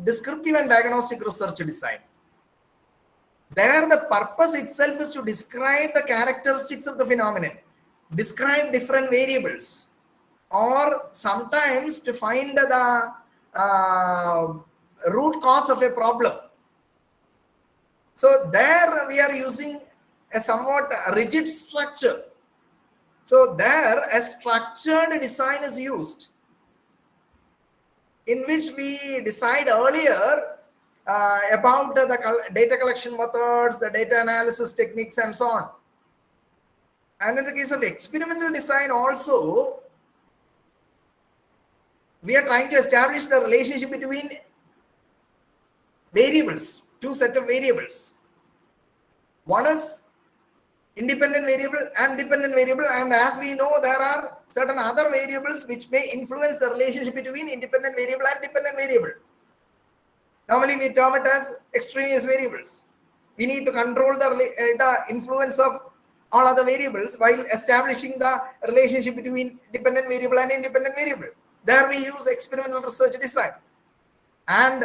descriptive and diagnostic research design. There the purpose itself is to describe the characteristics of the phenomenon, describe different variables, or sometimes to find the root cause of a problem. So there we are using a somewhat rigid structure. So there a structured design is used in which we decide earlier about the data collection methods, the data analysis techniques, and so on. And in the case of experimental design also, we are trying to establish the relationship between variables, two set of variables. One is independent variable and dependent variable, and as we know, there are certain other variables which may influence the relationship between independent variable and dependent variable. Normally we term it as extraneous variables. We need to control the influence of all other variables while establishing the relationship between dependent variable and independent variable. There we use experimental research design. And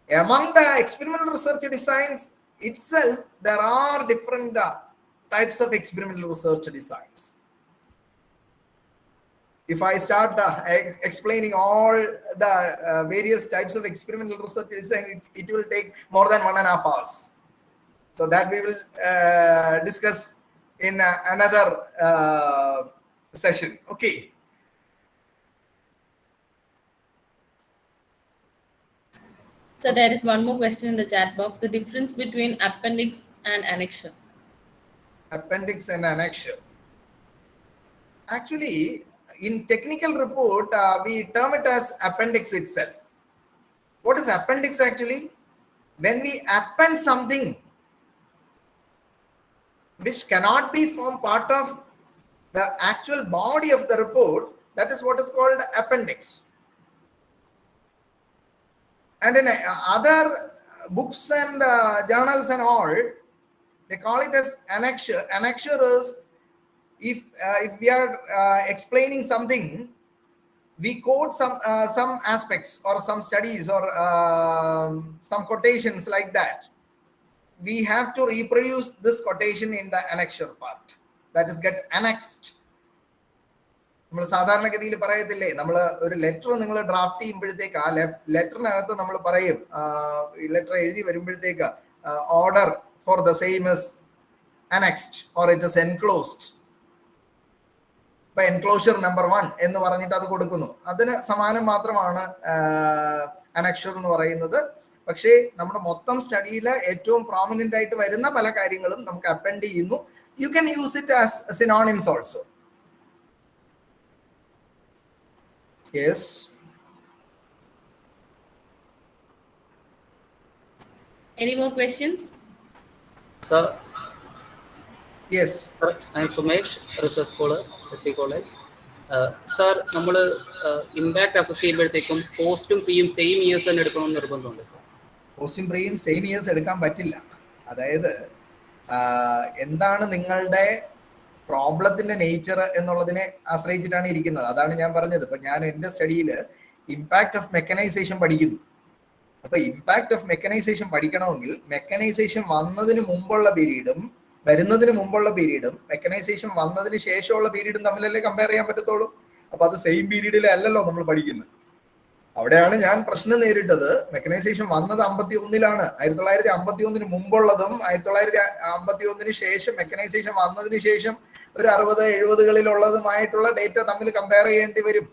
among the experimental research designs itself, there are different types of experimental research designs. If I start explaining all the various types of experimental research design, it will take more than 1.5 hours. So that we will discuss in another session. Okay. So there is one more question in the chat box. The difference between appendix and annexure. Appendix and annexure. Actually, in technical report, we term it as appendix itself. What is appendix actually? When we append something which cannot be formed part of the actual body of the report, that is what is called appendix. And in other books and journals and all, they call it as annexure. Annexure is if we are explaining something, we quote some aspects or some studies or some quotations like that. We have to reproduce this quotation in the annexure part. That is get annexed. നമ്മൾ സാധാരണഗതിയിൽ പറയത്തില്ലേ, നമ്മൾ ഒരു letter നിങ്ങൾ draft ചെയ്യുമ്പോഴത്തേക്ക് ആ ലെറ്ററിനകത്ത് നമ്മൾ പറയും, ലെറ്റർ എഴുതി വരുമ്പോഴത്തേക്ക് order for the same is annexed or it is enclosed. ഇപ്പൊ എൻക്ലോഷർ നമ്പർ 1 എന്ന് പറഞ്ഞിട്ട് അത് കൊടുക്കുന്നു. അതിന് സമാനം മാത്രമാണ് അനക്ഷർ എന്ന് പറയുന്നത്. പക്ഷേ നമ്മുടെ മൊത്തം സ്റ്റഡിയിൽ ഏറ്റവും പ്രോമിനന്റ് ആയിട്ട് വരുന്ന പല കാര്യങ്ങളും നമുക്ക് അപ്പൻഡ് ചെയ്യുന്നു. You can use it as synonyms also. Yes. Any more questions? Sir. Yes. Sir, I am Sumesh, research scholar, ST College. Sir, നമ്മൾ ഇമ്പാക്ട് അസസ് ചെയ്യുമ്പോഴത്തേക്കും പോസ്റ്റും പ്രീയും സെയിം ഇയേഴ്സ് തന്നെ എടുക്കണമെന്ന് നിർബന്ധമുണ്ട് സർ? പോസ്റ്റും പ്രീയും സെയിം ഇയേഴ്സ് എടുക്കാൻ പറ്റില്ല. അതായത് എന്താണ് നിങ്ങളുടെ പ്രോബ്ലത്തിന്റെ നേച്ചർ എന്നുള്ളതിനെ ആശ്രയിച്ചിട്ടാണ് ഇരിക്കുന്നത്. അതാണ് ഞാൻ പറഞ്ഞത്. ഇപ്പൊ ഞാൻ എൻ്റെ സ്റ്റഡിയിൽ ഇമ്പാക്ട് ഓഫ് മെക്കനൈസേഷൻ പഠിക്കുന്നു. അപ്പൊ ഇമ്പാക്ട് ഓഫ് മെക്കനൈസേഷൻ പഠിക്കണമെങ്കിൽ മെക്കനൈസേഷൻ വന്നതിന് മുമ്പുള്ള പീരീഡും വരുന്നതിന് മുമ്പുള്ള പീരീഡും മെക്കനൈസേഷൻ വന്നതിന് ശേഷമുള്ള പീരീഡും തമ്മിലല്ലേ കമ്പയർ ചെയ്യാൻ പറ്റത്തുള്ളൂ. അപ്പൊ അത് സെയിം പീരീഡിലല്ലല്ലോ നമ്മൾ പഠിക്കുന്നത്. അവിടെയാണ് ഞാൻ പ്രശ്നം നേരിട്ടത്. മെക്കനൈസേഷൻ വന്നത് 51-ലാണ്. 1951 മുമ്പുള്ളതും 1951 ശേഷം മെക്കനൈസേഷൻ വന്നതിന് ശേഷം ഒരു 60-70കളിലുള്ളതുമായിട്ടുള്ള ഡേറ്റ തമ്മിൽ കമ്പയർ ചെയ്യേണ്ടി വരും.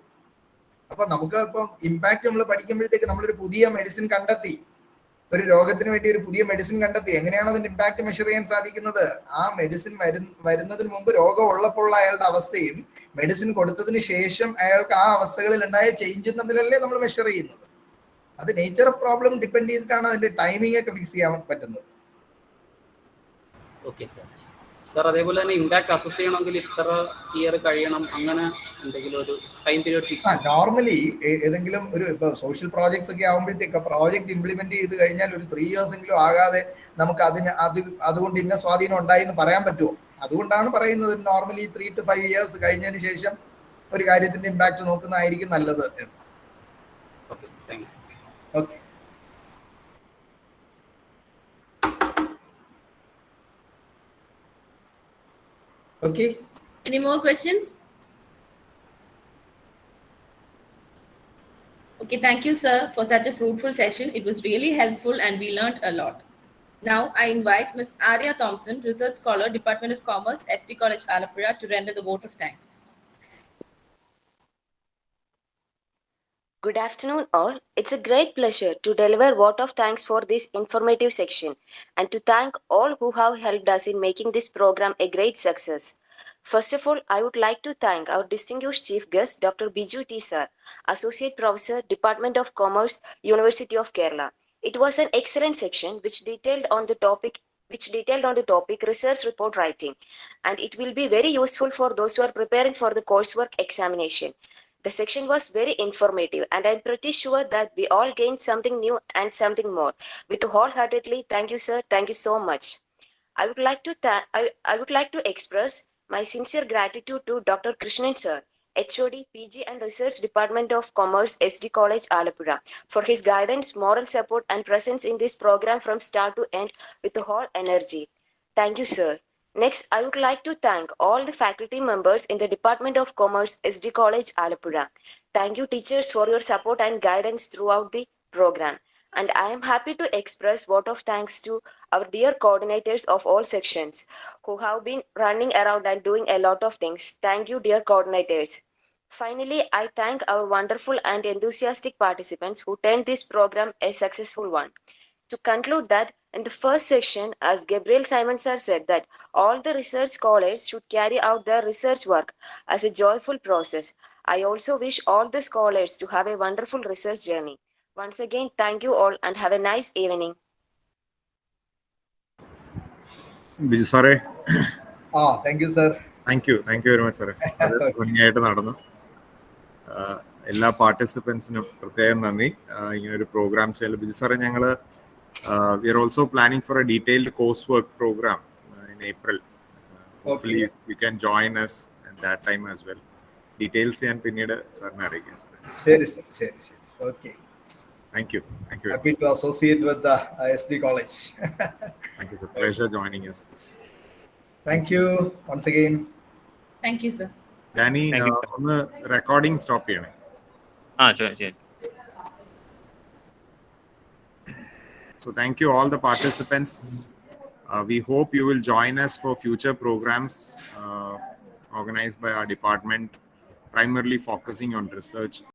അപ്പൊ നമുക്ക് ഇപ്പം ഇമ്പാക്ട് നമ്മൾ പഠിക്കുമ്പോഴത്തേക്ക് നമ്മളൊരു പുതിയ മെഡിസിൻ കണ്ടെത്തി, ഒരു രോഗത്തിന് വേണ്ടി ഒരു പുതിയ മെഡിസിൻ കണ്ടെത്തി. എങ്ങനെയാണ് അതിന്റെ ഇമ്പാക്ട് മെഷർ ചെയ്യാൻ സാധിക്കുന്നത്? ആ മെഡിസിൻ വരുന്നതിന് മുമ്പ് രോഗം ഉള്ളപ്പോഴുള്ള അയാളുടെ അവസ്ഥയും മെഡിസിൻ കൊടുത്തതിന് ശേഷം അയാൾക്ക് ആ അവസ്ഥകളിൽ ഉണ്ടായ ചേഞ്ചും തമ്മിലല്ലേ നമ്മൾ മെഷർ ചെയ്യുന്നത്. അത് നേച്ചർ ഓഫ് പ്രോബ്ലം ഡിപ്പെൻഡ് ചെയ്തിട്ടാണ് അതിന്റെ ടൈമിംഗ് ഒക്കെ ഫിക്സ് ചെയ്യാൻ പറ്റുന്നത്. Okay sir. സാർ അതേപോലെ തന്നെ ഇമ്പാക്ട് അസസ് ചെയ്യണമെങ്കിൽ ഇത്ര ഇയർ കഴിയണം, അങ്ങനെ എന്തെങ്കിലും ഒരു ടൈം പീരിയഡ് ഫിക്സ്? നോർമലി ഏതെങ്കിലും ഒരു ഇപ്പൊ സോഷ്യൽ പ്രോജക്ട്സ് ഒക്കെ ആകുമ്പോഴത്തേക്ക് പ്രോജക്ട് ഇംപ്ലിമെന്റ് ചെയ്ത് കഴിഞ്ഞാൽ ഒരു 3 years എങ്കിലും ആകാതെ നമുക്ക് അതുകൊണ്ട് ഇന്ന സ്വാധീനം ഉണ്ടായി എന്ന് പറയാൻ പറ്റുമോ? അതുകൊണ്ടാണ് പറയുന്നത് നോർമലി 3 to 5 years കഴിഞ്ഞതിന് ശേഷം ഒരു കാര്യത്തിന്റെ ഇമ്പാക്ട് നോക്കുന്നതായിരിക്കും നല്ലത് എന്ന്. Okay, thanks. Okay. Okay. Any more questions? Okay, thank you, sir, for such a fruitful session. It was really helpful and we learned a lot. Now, I invite Ms. Arya Thompson, Research Scholar, Department of Commerce, ST College, Alappuzha, to render the vote of thanks. Good afternoon, all. It's a great pleasure to deliver vote of thanks for this informative section and to thank all who have helped us in making this program a great success. First of all, I would like to thank our distinguished chief guest, Dr. Biju T. Sir, Associate Professor, Department of Commerce, University of Kerala. It was an excellent section which detailed on the topic research report writing, and it will be very useful for those who are preparing for the coursework examination. The section was very informative, and I'm pretty sure that we all gained something new and something more. With wholeheartedly, thank you, sir. Thank you so much. I would like to I would like to express my sincere gratitude to Dr. Krishnan sir, HOD, PG and Research Department of Commerce, SD College, Alapura, for his guidance, moral support, and presence in this program from start to end with whole energy. Thank you, sir. Next, I would like to thank all the faculty members in the Department of Commerce, SD College, Alapura. Thank you, teachers, for your support and guidance throughout the program. And I am happy to express vote of thanks to our dear coordinators of all sections who have been running around and doing a lot of things. Thank you, dear coordinators. Finally, I thank our wonderful and enthusiastic participants who turned this program a successful one. To conclude that, in the first section, as Gabriel Simon sir said that all the research scholars should carry out their research work as a joyful process. I also wish all the scholars to have a wonderful research journey. Once again, thank you all and have a nice evening. Biju സാറേ, Thank you, sir. Thank you very much സാറേ. അത് ഭംഗിയായിട്ട് നടന്നു. എല്ലാ പാർട്ടിസിപ്പൻസിനും പ്രത്യേകം നന്ദി. ഇങ്ങനൊരു programme ചെയ്യൽ. ബിജു സാറേ, ഞങ്ങൾ we are also planning for a detailed coursework program in April. Hopefully you can join us at that time as well. Details ഞാൻ പിന്നീട് സാറിനെ അറിയിക്കാം. ശരി സർ, ശരി. Okay. Thank you. Happy to associate with the SD College. Thank you, sir. Pleasure joining us. Thank you once again. Thank you, sir. Danny, ഒന്ന് recording stop ചെയ്യണേ. ശരി. So thank you all the participants. We hope you will join us for future programs organized by our department, primarily focusing on research